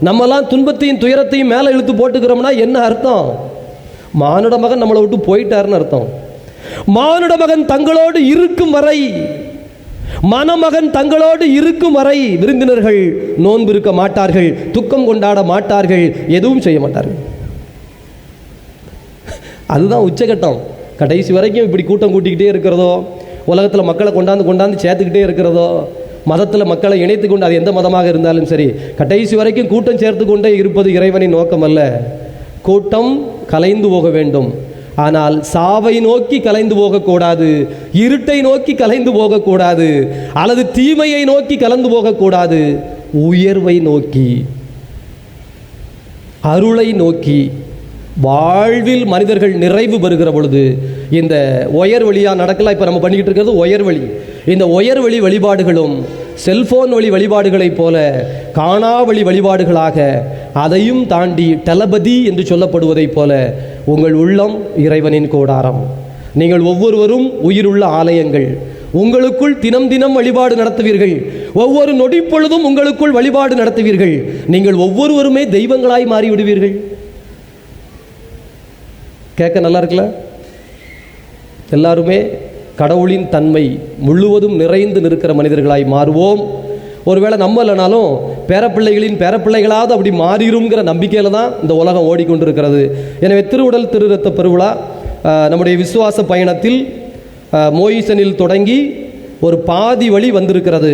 நம்மலாம் துன்பத்தையும் துயரத்தையும் மேலே இழுத்து போட்டுக்கிறோம்னா என்ன அர்த்தம்? மானுட மகன் நம்மளை விட்டு போயிட்டாருன்னு அர்த்தம். மானுட மகன் தங்களோடு இருக்கும் வரை, மணமகன் தங்களோடு இருக்கும் வரை விருந்தினர்கள் நோன்பு இருக்க மாட்டார்கள், துக்கம் கொண்டாட மாட்டார்கள், எதுவும் செய்ய மாட்டார்கள். அதுதான் உச்சகட்டம். கடைசி வரைக்கும் இப்படி கூட்டம் கூட்டிக்கிட்டே இருக்கிறதோ, உலகத்தில் மக்களை கொண்டாந்து சேர்த்துக்கிட்டே இருக்கிறதோ, மதத்தில் மக்களை இணைத்து கொண்டு, அது எந்த மதமாக இருந்தாலும் சரி, கடைசி வரைக்கும் கூட்டம் சேர்த்து கொண்டே இருப்பது இறைவனின் நோக்கம் அல்ல. கூட்டம் கலைந்து போக வேண்டும், ஆனால் சாவை நோக்கி கலைந்து போகக்கூடாது, இருட்டை நோக்கி கலைந்து போகக்கூடாது, அல்லது தீமையை நோக்கி கலந்து போகக்கூடாது. உயர்வை நோக்கி, அருளை நோக்கி வாழ்வில் மனிதர்கள் நிறைவு பெறுகிற பொழுது, இந்த உயர் வழியாக நடக்கலாம். இப்போ நம்ம பண்ணிக்கிட்டு இருக்கிறது உயர் வழி. இந்த உயர் வழி வழிபாடுகளும் செல்போன் வழி வழிபாடுகளைப் போல காணாவழி வழிபாடுகளாக, அதையும் தாண்டி டெலபதி என்று சொல்லப்படுவதைப் போல உங்கள் உள்ளம் இறைவனின் கூடாரம். நீங்கள் ஒவ்வொருவரும் உயிருள்ள ஆலயங்கள். உங்களுக்குள் தினம் தினம் வழிபாடு நடத்துவீர்கள். ஒவ்வொரு நொடி பொழுதும் உங்களுக்குள் வழிபாடு நடத்துவீர்கள். நீங்கள் ஒவ்வொருவருமே தெய்வங்களாய் மாறிவிடுவீர்கள். கேட்க நல்லா இருக்குல்ல? எல்லாருமே கடவுளின் தன்மை முழுவதும் நிறைந்து நிற்கிற மனிதர்களாய் மாறுவோம். ஒருவேளை நம்ம இல்லைனாலும் பேரப்பிள்ளைகளின் பேரப்பிள்ளைகளாவது அப்படி மாறிடுங்கிற நம்பிக்கையில் தான் இந்த உலகம் ஓடிக்கொண்டிருக்கிறது. எனவே திருவுடல் திருரத்த பெருவிழா நம்முடைய விசுவாச பயணத்தில் மோயிசனில் தொடங்கி ஒரு பாதி வழி வந்திருக்கிறது.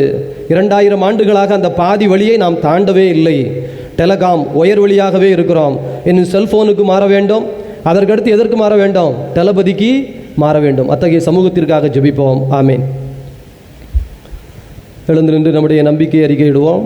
2000 ஆண்டுகளாக அந்த பாதி வழியை நாம் தாண்டவே இல்லை. டெலகாம் ஒயர் வழியாகவே இருக்கிறோம். இன்னும் செல்போனுக்கு மாற வேண்டும். அதற்கடுத்து எதற்கு மாற வேண்டும்? டெலபதிக்கு மாற வேண்டும். அத்தகைய சமூகத்திற்காக ஜெபிப்போம். ஆமீன். எழுந்து நின்று நம்முடைய நம்பிக்கை அறிக்கையிடுவோம்.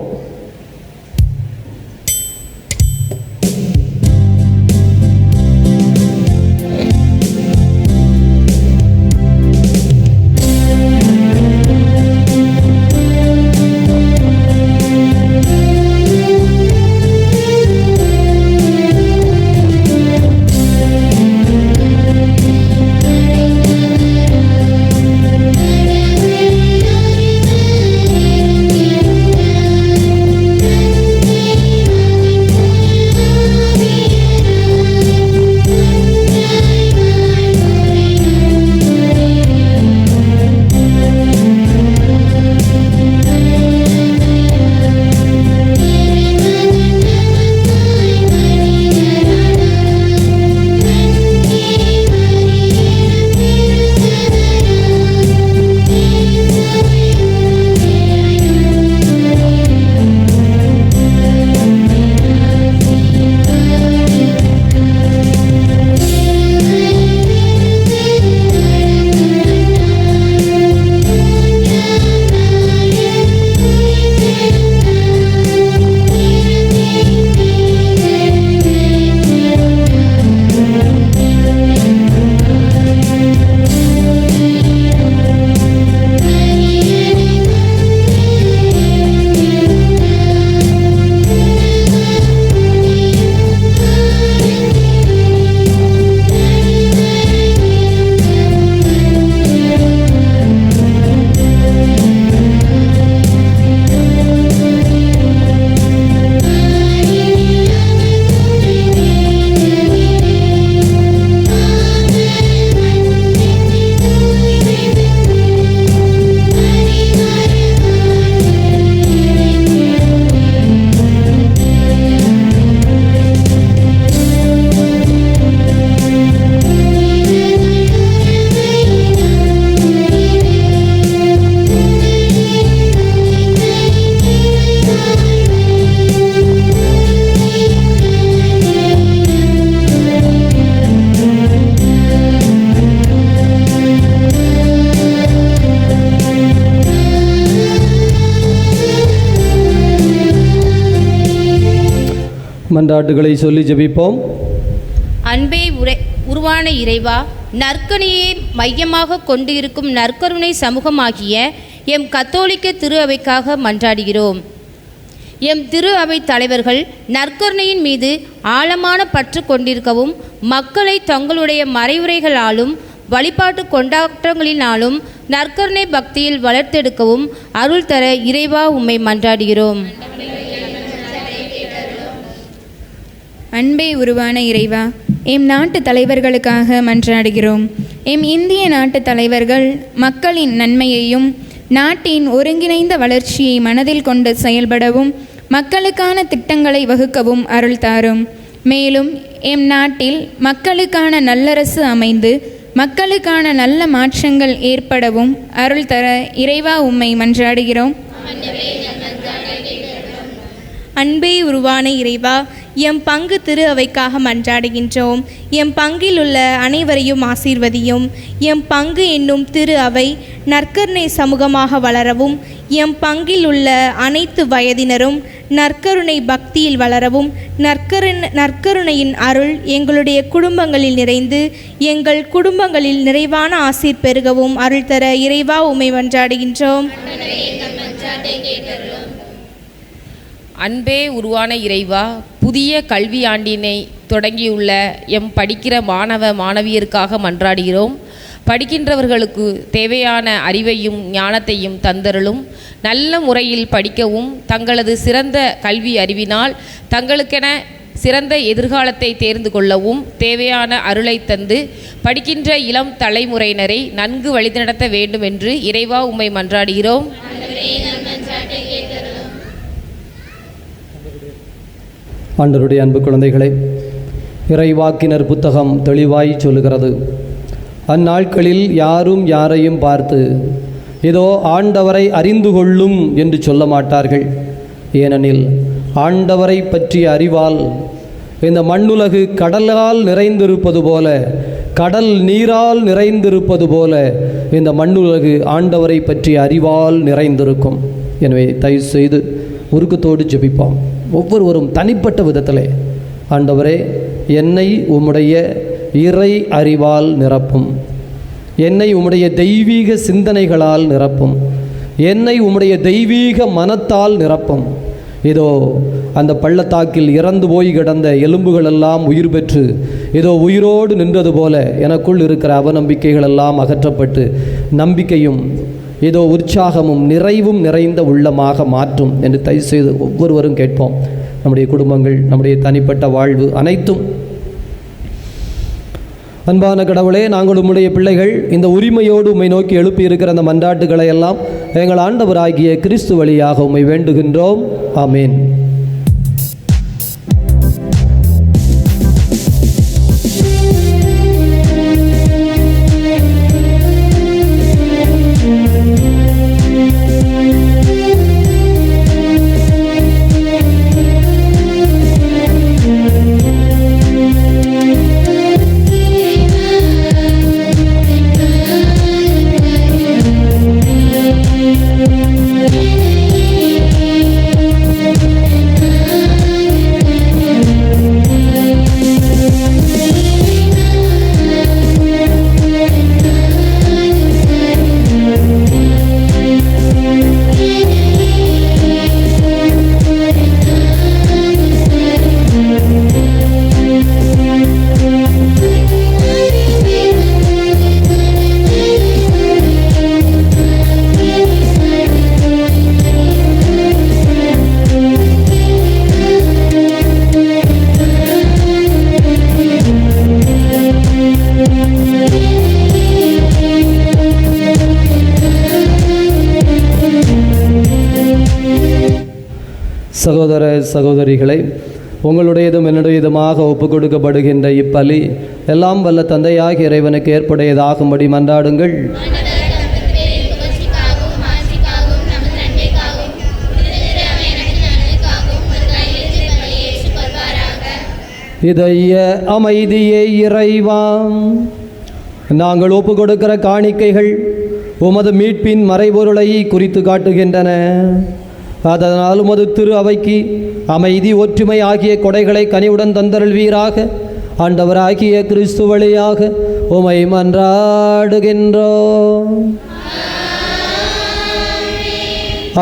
மன்றாட்டுகளை சொல்லி ஜெபிப்போம். அன்பே உருவான இறைவா, நற்கனியை மையமாக கொண்டு இருக்கும் நற்கருணை சமூகமாகிய எம் கத்தோலிக்க திரு அவைக்காக மன்றாடுகிறோம். எம் திரு அவை தலைவர்கள் நற்கருணையின் மீது ஆழமான பற்று கொண்டிருக்கவும், மக்களை தங்களுடைய மறைவுரைகளாலும் வழிபாட்டு கொண்டாட்டங்களினாலும் நற்கருணை பக்தியில் வளர்த்தெடுக்கவும் அருள் தர இறைவா உம்மை மன்றாடுகிறோம். அன்பே உருவான இறைவா, எம் நாட்டு தலைவர்களுக்காக மன்றாடுகிறோம். எம் இந்திய நாட்டு தலைவர்கள் மக்களின் நன்மையையும் நாட்டின் ஒருங்கிணைந்த வளர்ச்சியை மனதில் கொண்டு செயல்படவும் மக்களுக்கான திட்டங்களை வகுக்கவும் அருள் தாரும். மேலும் எம் நாட்டில் மக்களுக்கான நல்லரசு அமைந்து மக்களுக்கான நல்ல மாற்றங்கள் ஏற்படவும் அருள் தர இறைவா உம்மை மன்றாடுகிறோம். அன்பே உருவான இறைவா, எம் பங்கு திரு அவைக்காக மன்றாடுகின்றோம். எம் பங்கில் உள்ள அனைவரையும் ஆசீர்வதியும். எம் பங்கு என்னும் திரு அவை நற்கருணை சமூகமாக வளரவும், எம் பங்கில் உள்ள அனைத்து வயதினரும் நற்கருணை பக்தியில் வளரவும், நற்கருணையின் அருள் எங்களுடைய குடும்பங்களில் நிறைந்து எங்கள் குடும்பங்களில் நிறைவான ஆசீர் பெருகவும் அருள் தர இறைவா உம்மை மன்றாடுகின்றோம். அன்பே உருவான இறைவா, புதிய கல்வி ஆண்டினை தொடங்கியுள்ள எம் படிக்கிற மாணவ மாணவியருக்காக மன்றாடுகிறோம். படிக்கின்றவர்களுக்கு தேவையான அறிவையும் ஞானத்தையும் தந்தருளும். நல்ல முறையில் படிக்கவும், தங்களது சிறந்த கல்வி அறிவினால் தங்களுக்கென சிறந்த எதிர்காலத்தை தேர்ந்து கொள்ளவும் தேவையான அருளை தந்து படிக்கின்ற இளம் தலைமுறையினரை நன்கு வழிநடத்த வேண்டும் என்று இறைவா உம்மை மன்றாடுகிறோம். ஆண்டவருடைய அன்பு குழந்தைகளே, இறைவாக்கினர் புத்தகம் தெளிவாய் சொல்லுகிறது, அந்நாட்களில் யாரும் யாரையும் பார்த்து இதோ ஆண்டவரை அறிந்து கொள்ளும் என்று சொல்ல மாட்டார்கள். ஏனெனில் ஆண்டவரை பற்றிய அறிவால் இந்த மண்ணுலகு கடலால் நிறைந்திருப்பது போல, கடல் நீரால் நிறைந்திருப்பது போல இந்த மண்ணுலகு ஆண்டவரை பற்றிய அறிவால் நிறைந்திருக்கும். எனவே தயவு செய்து உருக்கத்தோடு ஜெபிப்போம். ஒவ்வொருவரும் தனிப்பட்ட விதத்திலே, ஆண்டவரே என்னை உம்முடைய இறை அறிவால் நிரப்பும், என்னை உம்முடைய தெய்வீக சிந்தனைகளால் நிரப்பும், என்னை உம்முடைய தெய்வீக மனத்தால் நிரப்பும். இதோ அந்த பள்ளத்தாக்கில் இறந்து போய் கிடந்த எலும்புகளெல்லாம் உயிர் பெற்று இதோ உயிரோடு நின்றது போல எனக்குள் இருக்கிற அவநம்பிக்கைகளெல்லாம் அகற்றப்பட்டு நம்பிக்கையும் இதோ உற்சாகமும் நிறைவும் நிறைந்த உள்ளமாக மாற்றும் என்று தயவு செய்து ஒவ்வொருவரும் கேட்போம். நம்முடைய குடும்பங்கள், நம்முடைய தனிப்பட்ட வாழ்வு அனைத்தும். அன்பான கடவுளே, நாங்கள் உம்முடைய பிள்ளைகள் இந்த உரிமையோடு உம்மை நோக்கி எழுப்பி இருக்கிற அந்த மன்றாட்டுகளை எல்லாம் எங்கள் ஆண்டவராகிய கிறிஸ்து வழியாக உம்மை வேண்டுகின்றோம். ஆமேன். சகோதர சகோதரிகளை, உங்களுடையதும் என்னுடையதுமாக ஒப்புக் கொடுக்கப்படுகின்ற இப்பலி எல்லாம் வல்ல தந்தையாகிய இறைவனுக்கு ஏற்புடையதாகும்படி மன்றாடுங்கள். இதய அமைதியை இறைவா, நாங்கள் ஒப்புக் கொடுக்கிற காணிக்கைகள் உமது மீட்பின் மறைபொருளை குறித்து காட்டுகின்றன. அதனால் உமது திரு அவைக்கு அமைதி ஒற்றுமை ஆகிய கொடைகளை கனிவுடன் தந்தருள்வீராக. ஆண்டவராகிய கிறிஸ்து வழியாக உமை மன்றாடுகின்றோம்.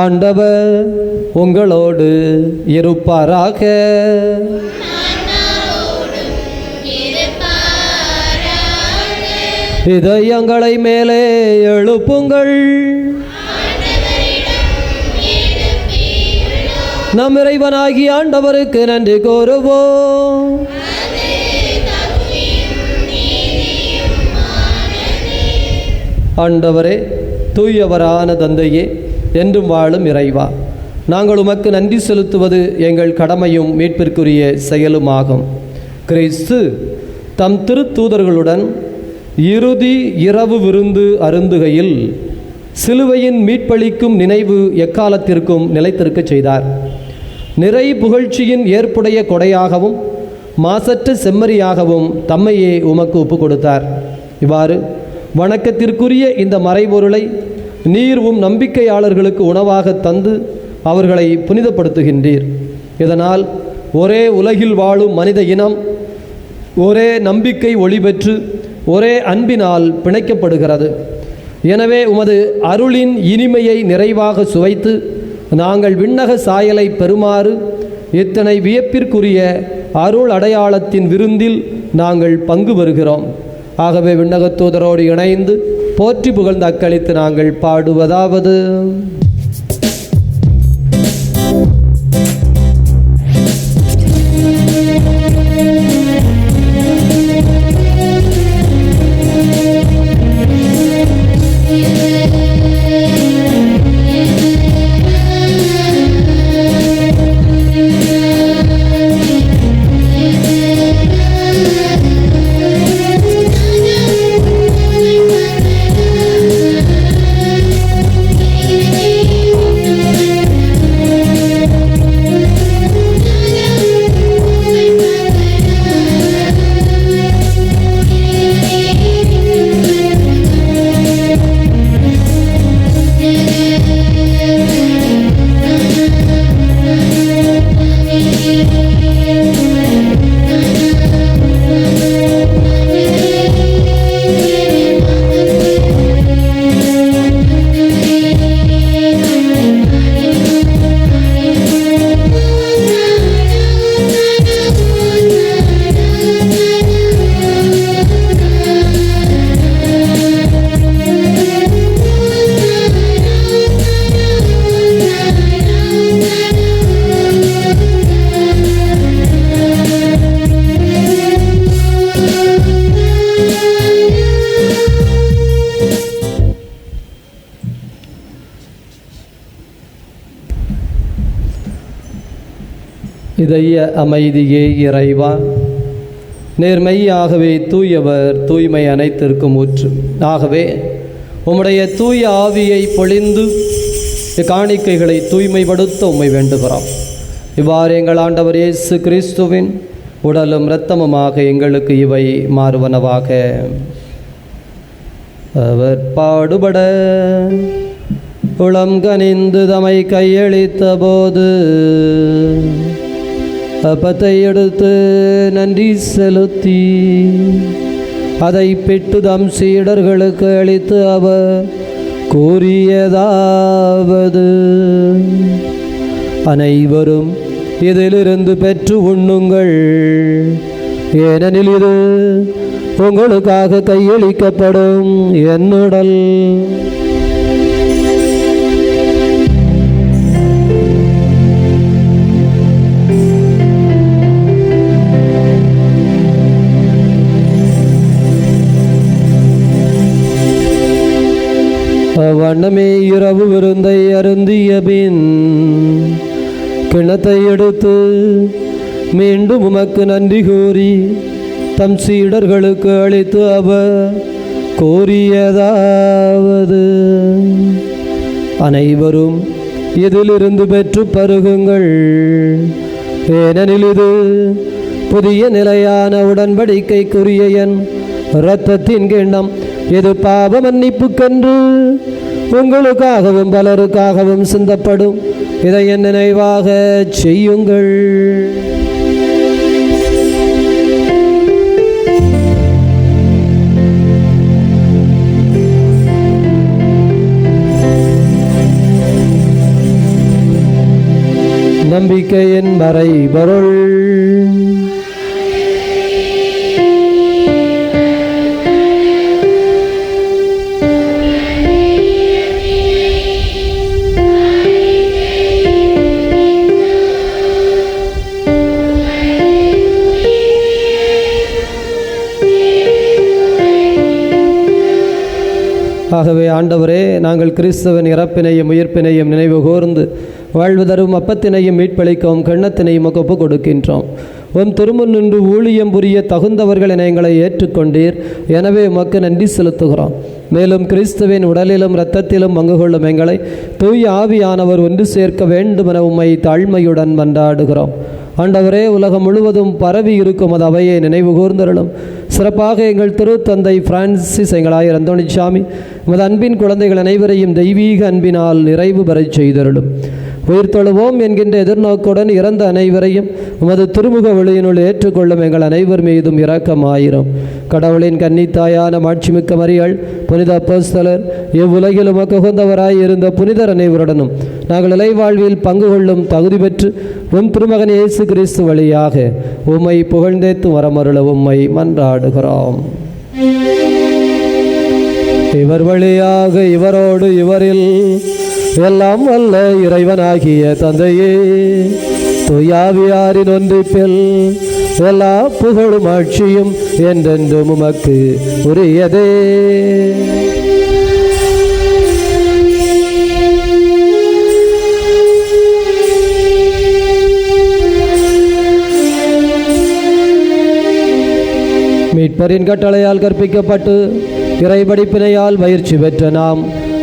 ஆண்டவர் உங்களோடு இருப்பாராக. இதயங்களை மேலே எழுப்புங்கள். நம் இறைவனாகிய ஆண்டவருக்கு நன்றி கூறுவோம். ஆண்டவரே, தூயவரான தந்தையே, என்றும் வாழும் இறைவா, நாங்கள் உமக்கு நன்றி செலுத்துவது எங்கள் கடமையும் மீட்பிற்குரிய செயலுமாகும். கிறிஸ்து தம் திருத்தூதர்களுடன் இறுதி இரவு விருந்து அருந்துகையில் சிலுவையின் மீட்பளிக்கும் நினைவு எக்காலத்திற்கும் நிலைத்திருக்கச் செய்தார். நிறை புகழ்ச்சியின் ஏற்புடைய கொடையாகவும் மாசற்ற செம்மறியாகவும் தம்மையே உமக்கு ஒப்பு கொடுத்தார். இவ்வாறு வணக்கத்திற்குரிய இந்த மறைபொருளை நீர் நம்பிக்கையாளர்களுக்கு உணவாக தந்து அவர்களை புனிதப்படுத்துகின்றீர். இதனால் ஒரே உலகில் வாழும் மனித இனம் ஒரே நம்பிக்கை ஒளி பெற்று ஒரே அன்பினால் பிணைக்கப்படுகிறது. எனவே உமது அருளின் இனிமையை நிறைவாக சுவைத்து நாங்கள் விண்ணக சாயலை பெறுமாறு இத்தனை வியப்பிற்குரிய அருள் அடையாளத்தின் விருந்தில் நாங்கள் பங்கு பெறுகிறோம். ஆகவே விண்ணகத் தூதரோடு இணைந்து போற்றி புகழ்ந்து அக்களித்து நாங்கள் பாடுவதாவது: இதய அமைதியே இறைவா, நேர்மையாகவே தூயவர், தூய்மை அனைத்திற்கும் ஊற்று. ஆகவே உம்முடைய தூய ஆவியை பொழிந்து காணிக்கைகளை தூய்மைப்படுத்த உம்மை வேண்டுகிறோம். இவ்வாறு எங்கள் ஆண்டவர் இயேசு கிறிஸ்துவின் உடலும் இரத்தமுமாக எங்களுக்கு இவை மாறுவனவாக. அவர் பாடுபட உளம் கனிந்து தம்மை கையளித்த போது அப்பத்தை எடுத்து நன்றி செலுத்தி அதை பெற்று தம் சீடர்களுக்கு அளித்து அவர் கூறியதாவது: அனைவரும் இதிலிருந்து பெற்று உண்ணுங்கள், ஏனெனில் இது உங்களுக்காக கையளிக்கப்படும் என் உடல். வண்ணமே இரவு விருந்தை அருந்திய பின் கிண்ணத்தை எடுத்து மீண்டும் உமக்கு நன்றி கூறி தம் சீடர்களுக்கு அளித்து அவர் கூறியதாவது: அனைவரும் இதிலிருந்து பெற்று பருகுங்கள், ஏனெனில் இது புதிய நிலையான உடன்படிக்கைக்குரிய என் இரத்தத்தின் கிண்ணம். இது பாவ மன்னிப்புக்கென்று உங்களுக்காகவும் பலருக்காகவும் சிந்தப்படும். இதை என் நினைவாக செய்யுங்கள். நம்பிக்கையின் மறைபொருள். ஆகவே ஆண்டவரே, நாங்கள் கிறிஸ்தவன் இறப்பினையும் உயிர்ப்பினையும் நினைவு கூர்ந்து வாழ்வு தரும் அப்பத்தினையும் மீட்பளிக்கவும் கிண்ணத்தினையும் ஒப்பு கொடுக்கின்றோம். உம் திருமுன் நின்று ஊழியம் புரிய தகுந்தவர்கள் என எங்களை ஏற்றுக்கொண்டீர். எனவே உமக்கு நன்றி செலுத்துகிறோம். மேலும் கிறிஸ்துவின் உடலிலும் இரத்தத்திலும் பங்கு கொள்ளும் எங்களை தூய ஆவியானவர் ஒன்று சேர்க்க வேண்டும் என உம்மை தாழ்மையுடன் மன்றாடுகிறோம். ஆண்டவரே, உலகம் முழுவதும் பரவி இருக்கும் அது அவையை நினைவு கூர்ந்தருளும். சிறப்பாக எங்கள் திருத்தந்தை பிரான்சிஸ் எங்களாயர் அந்தோணிசாமி உமது அன்பின் குழந்தைகள் அனைவரையும் தெய்வீக அன்பினால் நிறைவு பெறச் செய்தருளும். உயிர் தொழுவோம் என்கின்ற எதிர்நோக்குடன் இறந்த அனைவரையும் உமது திருமுக ஒளியினுள் ஏற்றுக்கொள்ளும் எங்கள் அனைவர் மீதும் இரக்கமாயிரும். கடவுளின் கன்னித்தாயான மாட்சிமிக்க மரியாள், புனித அப்போஸ்தலர், இவ்வுலகில் உமக்கு உகந்தவராய் இருந்த புனிதர் அனைவருடனும் நாங்கள் இலைவாழ்வில் பங்கு கொள்ளும் தகுதி பெற்று உம் திருமகன் இயேசு கிறிஸ்து வழியாக உம்மை புகழ்ந்தேத்து வரமருள உம்மை மன்றாடுகிறோம். இவர் வழியாக இவரோடு இவரில் எல்லாம் வல்ல இறைவனாகிய தந்தையே, தூயாவியாரின் ஒன்றிப்பில் எல்லா புகழும் ஆட்சியும் என்றென்றும் உமக்கு உரியதே. மீட்பரின் கட்டளையால் கற்பிக்கப்பட்டு இறைபடிப்பினையால் பயிற்சி பெற்ற நாம்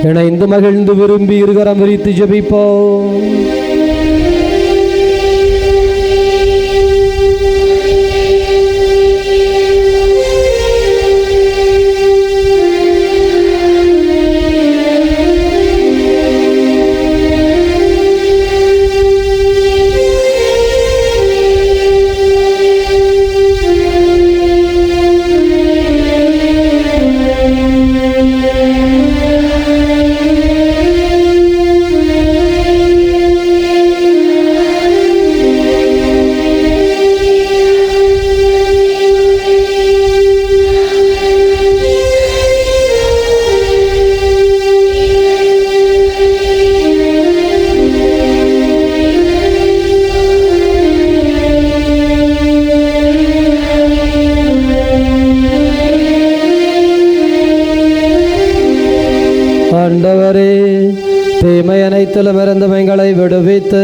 இணைந்து மகிழ்ந்து விரும்பி இருகரம் விரித்து ஜெபிப்போம். ஆண்டவரே, தீமை அனைத்திலும் இருந்து எங்களை விடுவித்து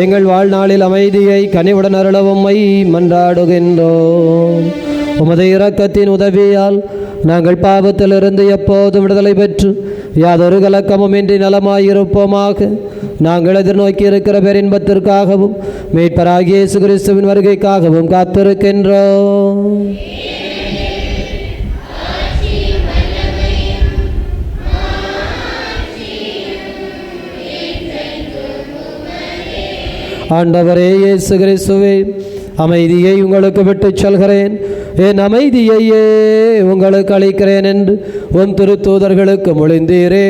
எங்கள் வாழ்நாளில் அமைதியை கனிவுடன் அருள உம்மை மன்றாடுகின்றோம். உமது இரக்கத்தின் உதவியால் நாங்கள் பாவத்திலிருந்து எப்போது விடுதலை பெற்று யாதொரு கலக்கமும் இன்றி நலமாயிருப்போமாக. நாங்கள் எதிர்நோக்கி இருக்கிற பேரின்பத்திற்காகவும் மீட்பராகிய இயேசு கிறிஸ்துவின் வருகைக்காகவும் காத்திருக்கின்றோம். ஆண்டவரே இயேசு கிறிஸ்துவே, அமைதியை உங்களுக்கு விட்டுச் செல்கிறேன், என் அமைதியையே உங்களுக்கு அளிக்கிறேன் என்று உம் திருத்தூதர்களுக்கு மொழிந்தீரே.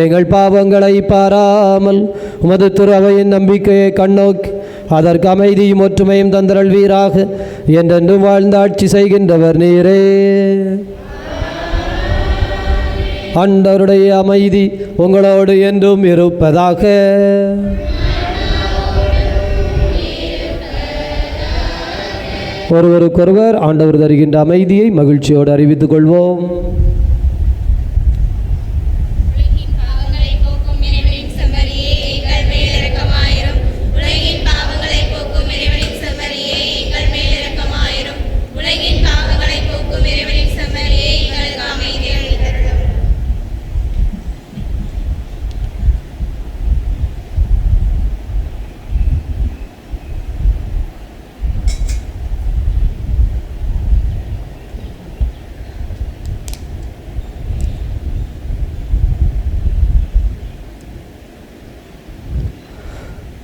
எங்கள் பாவங்களை பாராமல் உமது திரு அவையின் நம்பிக்கையை கண்ணோக்கி அதற்கு அமைதியும் ஒற்றுமையும் தந்தருள்வீராக. என்றென்றும் வாழ்ந்து ஆட்சி செய்கின்றவர் நீரே. ஆண்டவருடைய அமைதி உங்களோடு என்றும் இருப்பதாக. ஒருவருக்கொருவர் ஆண்டவர் தருகின்ற அமைதியை மகிழ்ச்சியோடு அறிவித்துக் கொள்வோம்.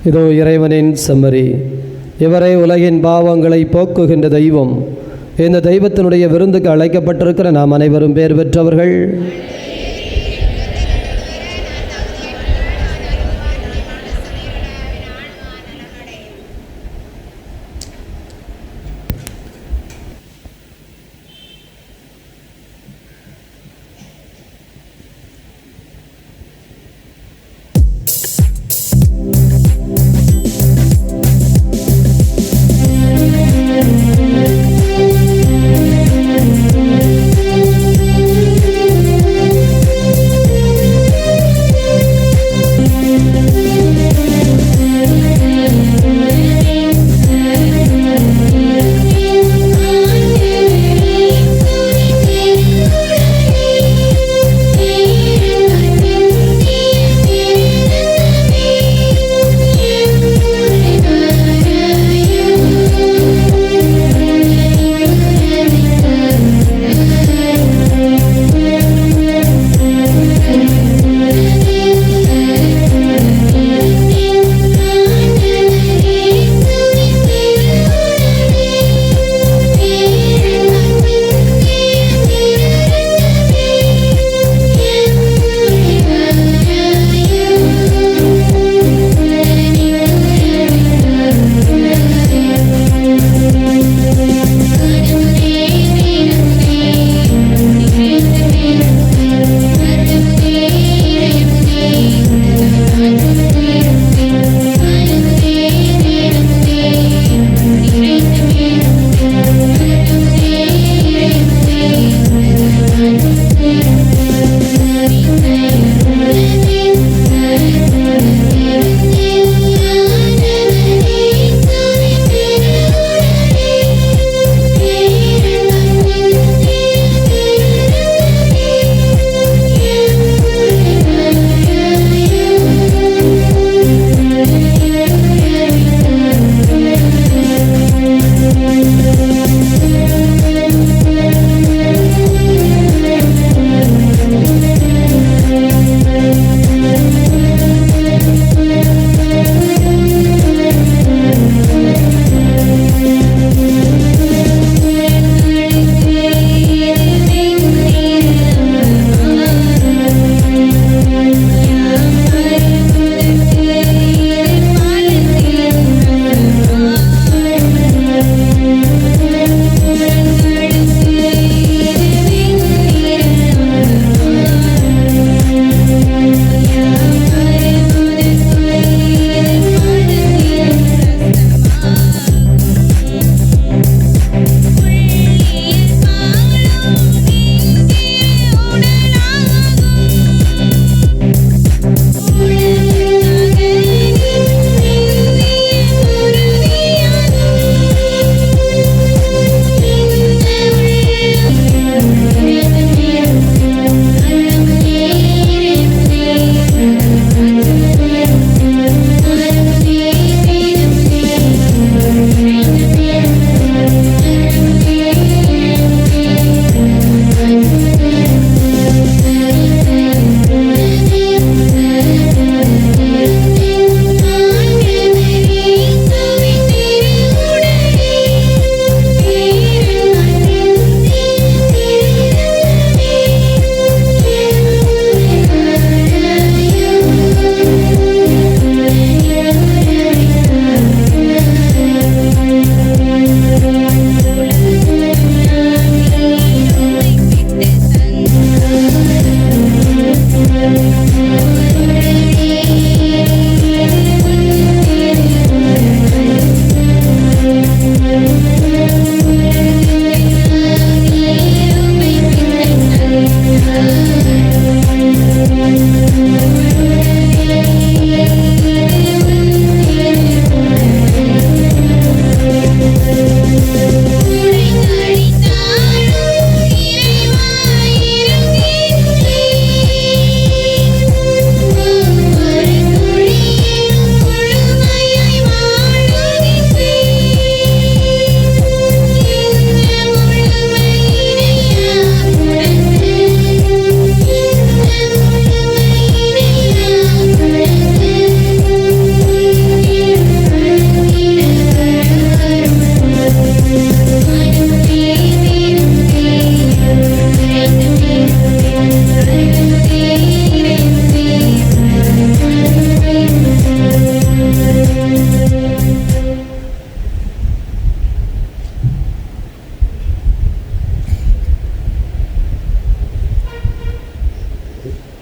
இதோ இறைவனின் செம்மறி, இவரை உலகின் பாவங்களை போக்குகின்ற தெய்வம். இந்த தெய்வத்தினுடைய விருந்துக்கு அழைக்கப்பட்டிருக்கிற நாம் அனைவரும் பேர் பெற்றவர்கள்.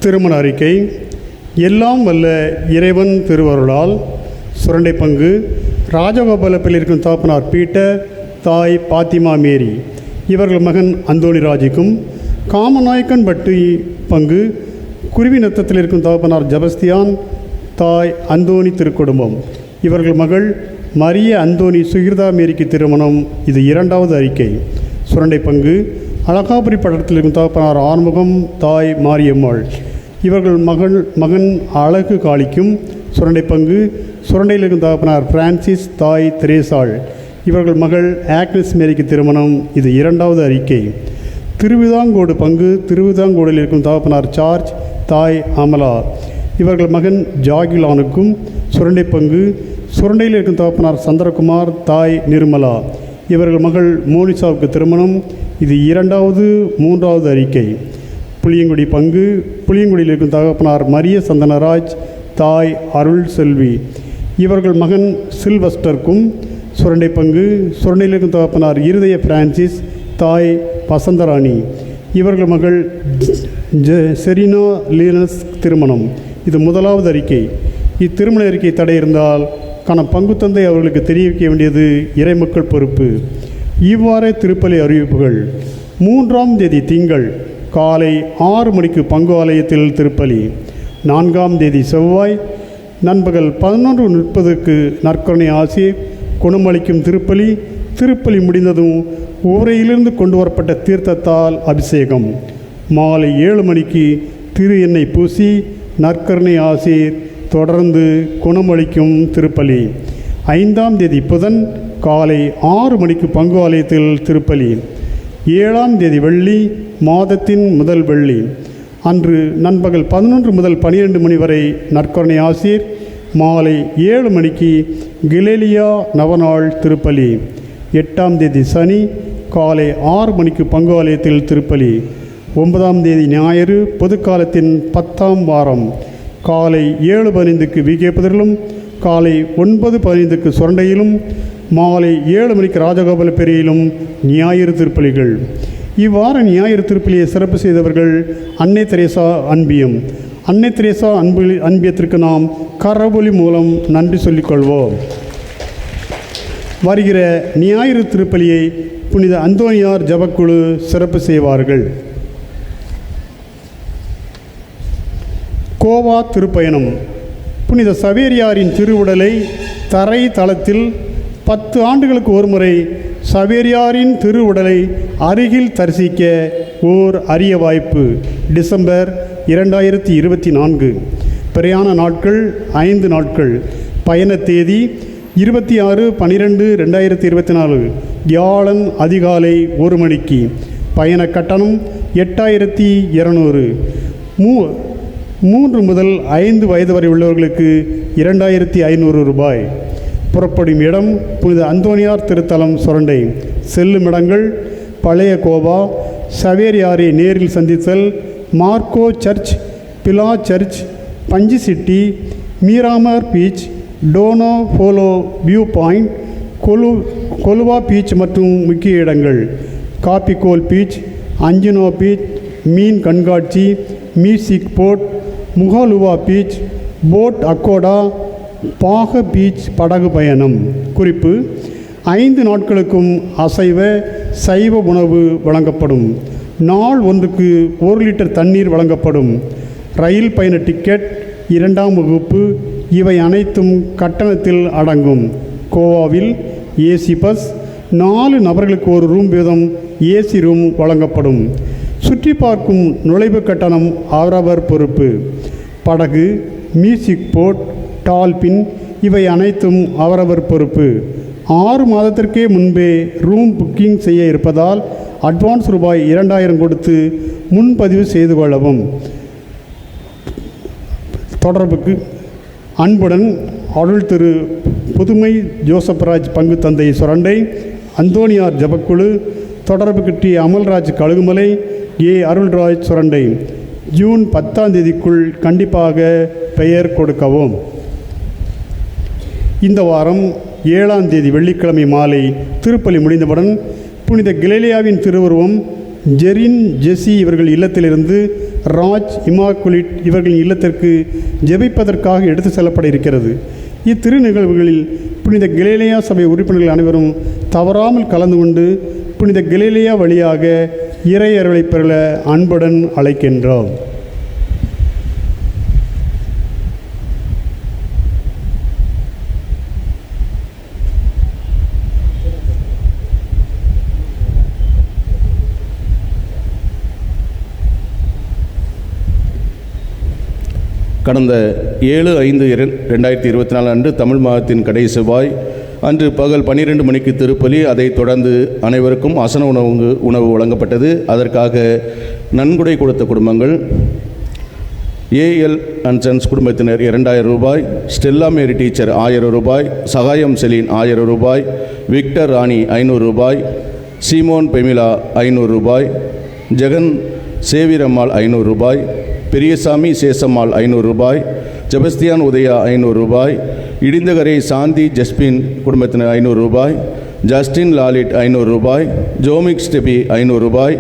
திருமண அறிக்கை. எல்லாம் வல்ல இறைவன் திருவருளால் சுரண்டை பங்கு ராஜகோபாலத்தில் இருக்கும் தகப்பனார் பீட்டர், தாய் பாத்திமா மேரி இவர்கள் மகன் அந்தோணி ராஜுக்கும், காமநாயக்கன் பட்டி பங்கு குருவி நத்தத்தில் இருக்கும் தகப்பனார் ஜபஸ்தியான், தாய் அந்தோணி திருக்குடும்பம் இவர்கள் மகள் மரிய அந்தோணி சுகிர்தா மேரிக்கு திருமணம். இது 2வது அறிக்கை. சுரண்டை பங்கு அழகாபுரி பட்டணத்தில் இருக்கும் தகப்பனார் ஆறுமுகம், தாய் மாரியம்மாள் இவர்கள் மகன் அழகு காளிக்கும். சுரண்டை பங்கு சுரண்டையில் இருக்கும் தகப்பனார் பிரான்சிஸ், தாய் தெரேசாள் இவர்கள் மகள் ஆக்னஸ் மேரிக்கு திருமணம். இது 2வது அறிக்கை. திருவிதாங்கோடு பங்கு திருவிதாங்கோடில் இருக்கும் தகப்பனார் சார்ஜ், தாய் அமலா இவர்கள் மகன் ஜாகிலானுக்கும். சுரண்டை பங்கு சுரண்டையில் இருக்கும் தகப்பனார் சந்திரகுமார், தாய் நிர்மலா இவர்கள் மகள் மோனிசாவுக்கு திருமணம். இது 2வது 3வது அறிக்கை. புளியங்குடி பங்கு புளியங்குடியில் இருக்கும் தகப்பனார் மரிய சந்தனராஜ், தாய் அருள் செல்வி இவர்கள் மகன் சில்வஸ்டருக்கும். சுரண்டை பங்கு சுரண்டையில் இருக்கும் தகப்பனார் இருதய பிரான்சிஸ், தாய் வசந்தராணி இவர்கள் மகள் செரினா லீனஸ் திருமணம். இது 1வது அறிக்கை. இத்திருமண அறிக்கை தடை இருந்தால் பங்கு தந்தை அவர்களுக்கு தெரிவிக்க வேண்டியது இறைமக்கள் பொறுப்பு. இவ்வாறே திருப்பலி அறிவிப்புகள். 3ஆம் தேதி திங்கள் காலை 6 மணிக்கு பங்கு ஆலயத்தில் திருப்பலி. 4ஆம் தேதி செவ்வாய் நண்பகல் 11:30க்கு நற்கருணை ஆசிர் குணமளிக்கும் திருப்பலி. திருப்பலி முடிந்ததும் உரையிலிருந்து கொண்டு வரப்பட்ட தீர்த்தத்தால் அபிஷேகம். மாலை 7 மணிக்கு திரு எண்ணெய் பூசி நற்கருணை ஆசிர், தொடர்ந்து குணமளிக்கும் திருப்பலி. 5ஆம் தேதி புதன் காலை 6 மணிக்கு பங்கு ஆலயத்தில் திருப்பலி. 7ஆம் தேதி வெள்ளி மாதத்தின் முதல் வெள்ளி அன்று நண்பகல் 11 முதல் 12 மணி வரை நற்கருணை ஆசிர். மாலை 7 மணிக்கு கிலேலியா நவநாள் திருப்பலி. 8ஆம் தேதி சனி காலை 6 மணிக்கு பங்கு ஆலயத்தில் திருப்பலி. 9ஆம் தேதி ஞாயிறு பொதுக்காலத்தின் 10ஆம் வாரம் காலை 7:15க்கு விகேபுதரிலும், காலை 9:15க்கு சுரண்டையிலும், மாலை 7 மணிக்கு ராஜகோபால பெரியிலும் ஞாயிறு திருப்பலிகள். இவ்வார ஞாயிறு திருப்பலியை சிறப்பு செய்தவர்கள் அன்னை தெரேசா அன்பியம். அன்னை தெரேசா அன்பியத்திற்கு நாம் கரவொலி மூலம் நன்றி சொல்லிக்கொள்வோம். வருகிற ஞாயிறு திருப்பலியை புனித அந்தோனியார் ஜபக்குழு சிறப்பு செய்வார்கள். கோவா திருப்பயணம். புனித சவேரியாரின் திருவுடலை தரை தளத்தில் 10 ஆண்டுகளுக்கு ஒருமுறை சவேரியாரின் திருவுடலை அருகில் தரிசிக்க ஓர் அரிய வாய்ப்பு. டிசம்பர் 2024. பிரயாண நாட்கள் 5 நாட்கள். பயண தேதி 26/12/2024 வியாழன் அதிகாலை 1 மணிக்கு. பயண கட்டணம் 8200. 3 முதல் 5 வயது வரை உள்ளவர்களுக்கு 2500 ரூபாய். புறப்படும் இடம் புனித அந்தோனியார் திருத்தலம் சுரண்டை. செல்லும் இடங்கள் பழைய கோவா, சவேரியாரை நேரில் சந்தித்தல், Margao church, Pilar church, Panjim city, Miramar beach, Dona Paula view point, Colva beach மற்றும் முக்கிய இடங்கள் காப்பிகோல் பீச், அஞ்சினோ பீச், மீன் கண்காட்சி, மியூசிக் போட், முகாலுவா beach, fort Aguada, Baga beach படகு பயணம். குறிப்பு: 5 நாட்களுக்கும் அசைவ சைவ உணவு வழங்கப்படும். நாள் ஒன்றுக்கு 1 லிட்டர் தண்ணீர் வழங்கப்படும். ரயில் பயண டிக்கெட், 2ஆம் வகுப்பு இவை அனைத்தும் கட்டணத்தில் அடங்கும். கோவாவில் ஏசி பஸ், 4 நபர்களுக்கு 1 ரூம் வீதம் ஏசி ரூம் வழங்கப்படும். சுற்றி பார்க்கும் நுழைவு கட்டணம் அவரவர் பொறுப்பு. படகு, மியூசிக் போட், டால்பின் இவை அனைத்தும் அவரவர் பொறுப்பு. 6 மாதத்திற்கே முன்பே ரூம் புக்கிங் செய்ய இருப்பதால் அட்வான்ஸ் ரூபாய் 2000 கொடுத்து முன்பதிவு செய்து கொள்ளவும். தொடர்புக்கு அன்புடன் அருள் திரு புதுமை ஜோசப்ராஜ் பங்கு தந்தை சுரண்டை, அந்தோனியார் ஜபக்குழு. தொடர்புக்கு டி அமல்ராஜ் கழுகுமலை, ஏ அருள்ராஜ் சுரண்டை. ஜூன் 10ஆம் தேதிக்குள் கண்டிப்பாக பெயர் கொடுக்கவும். இந்த வாரம் 7ஆம் தேதி வெள்ளிக்கிழமை மாலை திருப்பலி முடிந்தவுடன் புனித கிலேலியாவின் திருவுருவம் ஜெரின் ஜெசி இவர்கள் இல்லத்திலிருந்து ராஜ் இமாக்குலிட் இவர்களின் இல்லத்திற்கு ஜெபிப்பதற்காக எடுத்து செல்லப்பட இருக்கிறது. இத்திரு நிகழ்வுகளில் புனித கலிலேயா சபை உறுப்பினர்கள் அனைவரும் தவறாமல் கலந்து கொண்டு புனித கலிலேயா வழியாக இறை அருளை பெற அன்புடன் அழைக்கின்றோம். கடந்த 7/5/2024 அன்று தமிழ் மாதத்தின் கடைசி செவ்வாய் அன்று பகல் 12 மணிக்கு திருப்பலி, அதைத் தொடர்ந்து அனைவருக்கும் அசன உணவு வழங்கப்பட்டது. அதற்காக நன்கொடை கொடுத்த குடும்பங்கள்: ஏஎல் அண்ட் சன்ஸ் குடும்பத்தினர் 2000 ரூபாய், ஸ்டெல்லா மேரி டீச்சர் 1000 ரூபாய், சகாயம் செலின் 1000 ரூபாய், விக்டர் ராணி 500 ரூபாய், சீமோன் பெமிலா 500 ரூபாய், ஜெகன் சேவிரம்மாள் 500 ரூபாய், பெரியசாமி சேசம்மாள் 500 ரூபாய், செபஸ்தியான் உதயா 500 ரூபாய், இடிந்தகரை சாந்தி ஜஸ்பின் குடும்பத்தினர் 500 ரூபாய், ஜஸ்டின் லாலிட் 500 ரூபாய், ஜோமிக் ஸ்டெபி 500 ரூபாய்,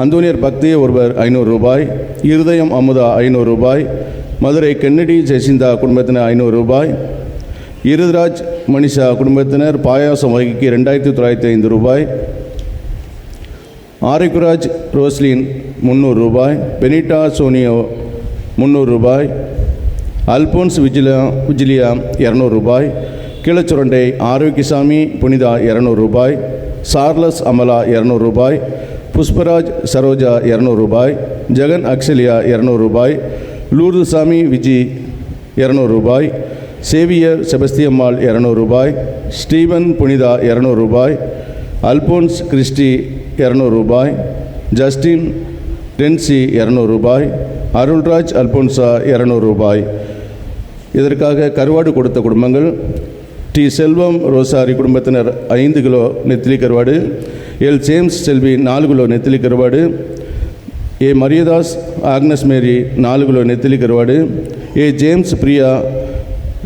அந்தோனியர் பக்திய ஒருவர் 500 ரூபாய், இருதயம் அமுதா 500 ரூபாய், மதுரை கென்னடி ஜெசிந்தா குடும்பத்தினர் 500 ரூபாய், இருதராஜ் மனிஷா குடும்பத்தினர் பாயாசம் வகைக்கு 2905 ரூபாய், ஆரிக்குராஜ் ரோஸ்லின் 300 ரூபாய், பெனிட்டா சோனியோ 300 ரூபாய், அல்போன்ஸ் விஜிலியா 200 ரூபாய், கீழச்சுரண்டை ஆரோக்கியசாமி புனிதா 200 ரூபாய், சார்லஸ் அமலா 200 ரூபாய், புஷ்பராஜ் சரோஜா 200 ரூபாய், ஜெகன் அக்ஷலியா 200 ரூபாய், லூர்துசாமி விஜி 200 ரூபாய், சேவியர் செபஸ்தியம்மாள் 200 ரூபாய், ஸ்டீவன் புனிதா 200 ரூபாய், அல்போன்ஸ் கிறிஸ்டி 200 ரூபாய், ஜஸ்டின் டென்சி 200 ரூபாய், அருள்ராஜ் அல்போன்சா 200 ரூபாய். இதற்காக கருவாடு கொடுத்த குடும்பங்கள்: டி செல்வம் ரோசாரி குடும்பத்தினர் 5 கிலோ நெத்திலி கருவாடு, எல் ஜேம்ஸ் செல்வி 4 கிலோ நெத்திலி கருவாடு, ஏ மரியதாஸ் ஆக்னஸ் மேரி 4 கிலோ நெத்திலி கருவாடு, ஏ ஜேம்ஸ் பிரியா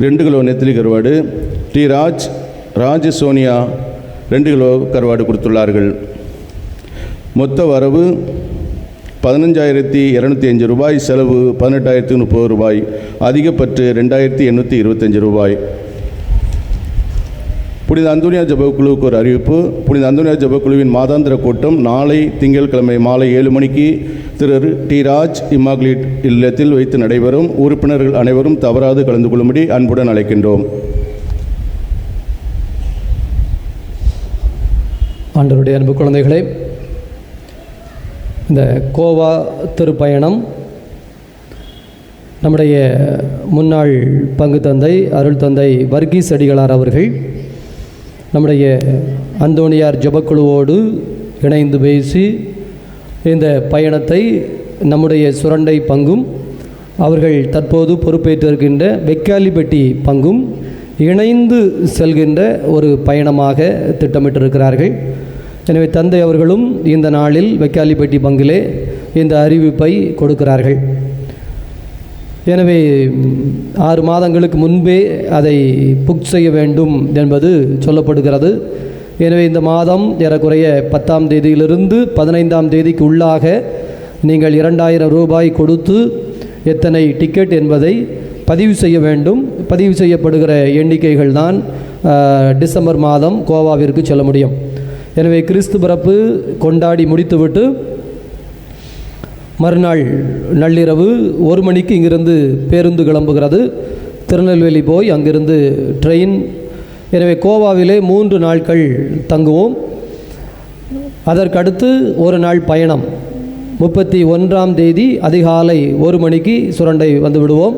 2 கிலோ நெத்திலி கருவாடு, டி ராஜ் சோனியா 2 கிலோ கருவாடு கொடுத்துள்ளார்கள். மொத்த வரவு 15,205 ரூபாய், செலவு 18,030 ரூபாய், அதிகப்பற்று 2,825 ரூபாய். புனித அந்தோனியா ஜெபக்குழுவுக்கு ஒரு அறிவிப்பு. புனித அந்தோனியா ஜெபக்குழுவின் மாதாந்திர கூட்டம் நாளை திங்கட்கிழமை மாலை 7 மணிக்கு திரு டி ராஜ் இமாக்லிட் இல்லத்தில் வைத்து நடைபெறும். உறுப்பினர்கள் அனைவரும் தவறாது கலந்து கொள்ளும்படி அன்புடன் அழைக்கின்றோம். ஆண்டவருடைய அன்பு குழந்தைகளே, இந்த கோவா திருப்பயணம் நம்முடைய முன்னாள் பங்கு தந்தை அருள் தந்தை வர்கீஸ் அடிகளார் அவர்கள் நம்முடைய அந்தோனியார் ஜெபக்குழுவோடு இணைந்து பேசி இந்த பயணத்தை நம்முடைய சுரண்டை பங்கும் அவர்கள் தற்போது பொறுப்பேற்றிருக்கின்ற வெக்காலிப்பட்டி பங்கும் இணைந்து செல்கின்ற ஒரு பயணமாக திட்டமிட்டிருக்கிறார்கள். எனவே தந்தை அவர்களும் இந்த நாளில் வெக்காலிப்பட்டி பங்கிலே இந்த அறிவிப்பை கொடுக்கிறார்கள். எனவே 6 மாதங்களுக்கு முன்பே அதை புக் செய்ய வேண்டும் என்பது சொல்லப்படுகிறது. எனவே இந்த மாதம் ஏறக்குறைய 10ஆம் தேதியிலிருந்து 15ஆம் தேதிக்கு உள்ளாக நீங்கள் 2000 ரூபாய் கொடுத்து எத்தனை டிக்கெட் என்பதை பதிவு செய்ய வேண்டும். பதிவு செய்யப்படுகிற எண்ணிக்கைகள் தான் டிசம்பர் மாதம் கோவாவிற்கு செல்ல முடியும். எனவே கிறிஸ்து பிறப்பு கொண்டாடி முடித்துவிட்டு மறுநாள் நள்ளிரவு 1 மணிக்கு இங்கிருந்து பேருந்து கிளம்புகிறது. திருநெல்வேலி போய் அங்கிருந்து ட்ரெயின். எனவே கோவாவிலே 3 நாட்கள் தங்குவோம். அதற்கடுத்து ஒரு நாள் பயணம். 31ஆம் தேதி அதிகாலை 1 மணிக்கு சுரண்டை வந்து விடுவோம்.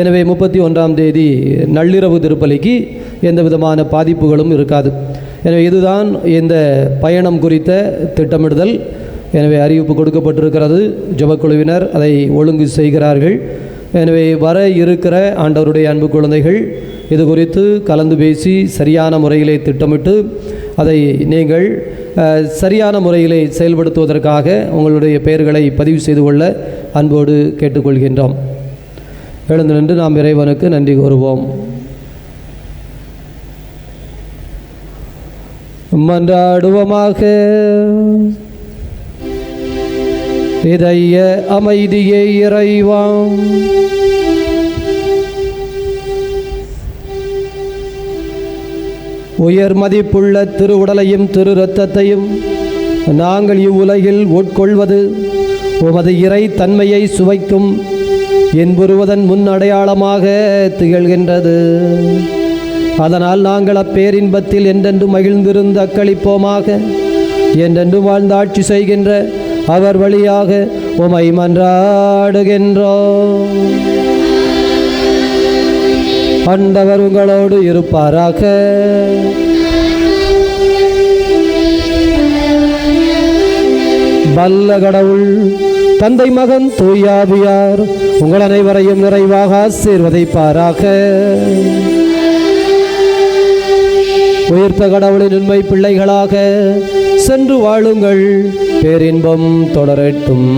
எனவே 31ஆம் தேதி நள்ளிரவு திருப்பலிக்கு எந்த விதமான பாதிப்புகளும் இருக்காது. எனவே இதுதான் இந்த பயணம் குறித்த திட்டமிடுதல். எனவே அறிவிப்பு கொடுக்கப்பட்டிருக்கிறது. ஜெபக்குழுவினர் அதை ஒழுங்கு செய்கிறார்கள். எனவே வர இருக்கிற ஆண்டவருடைய அன்பு குழந்தைகள் இது குறித்து கலந்து பேசி சரியான முறையிலே திட்டமிட்டு அதை நீங்கள் சரியான முறையிலே செயல்படுத்துவதற்காக உங்களுடைய பெயர்களை பதிவு செய்து கொள்ள அன்போடு கேட்டுக்கொள்கின்றோம். எழுந்து நின்று நாம் இறைவனுக்கு நன்றி கூறுவோம். மன்றாடுவோமாக. இதய அமைதியே இறைவா. உயர் மதிப்புள்ள திரு உடலையும் திரு இரத்தத்தையும் நாங்கள் இவ்வுலகில் உட்கொள்வது உமது இறை தன்மையை சுவைக்கும் என்புருவதன் முன் அடையாளமாக திகழ்கின்றது. அதனால் நாங்கள் அப்பேரின்பத்தில் என்றென்று மகிழ்ந்திருந்து அக்களிப்போமாக. என்றென்று வாழ்ந்து ஆட்சி செய்கின்ற அவர் வழியாக உமை மன்றாடுகின்றோம். ஆண்டவர் உங்களோடு இருப்பாராக. வல்ல கடவுள் தந்தை மகன் தூயாவியார் உங்கள் அனைவரையும் நிறைவாக ஆசீர்வதிப்பாராக. உயிர்த்த கடவுளின் உண்மை பிள்ளைகளாக சென்று வாழுங்கள். பேரின்பம் தொடரட்டும்.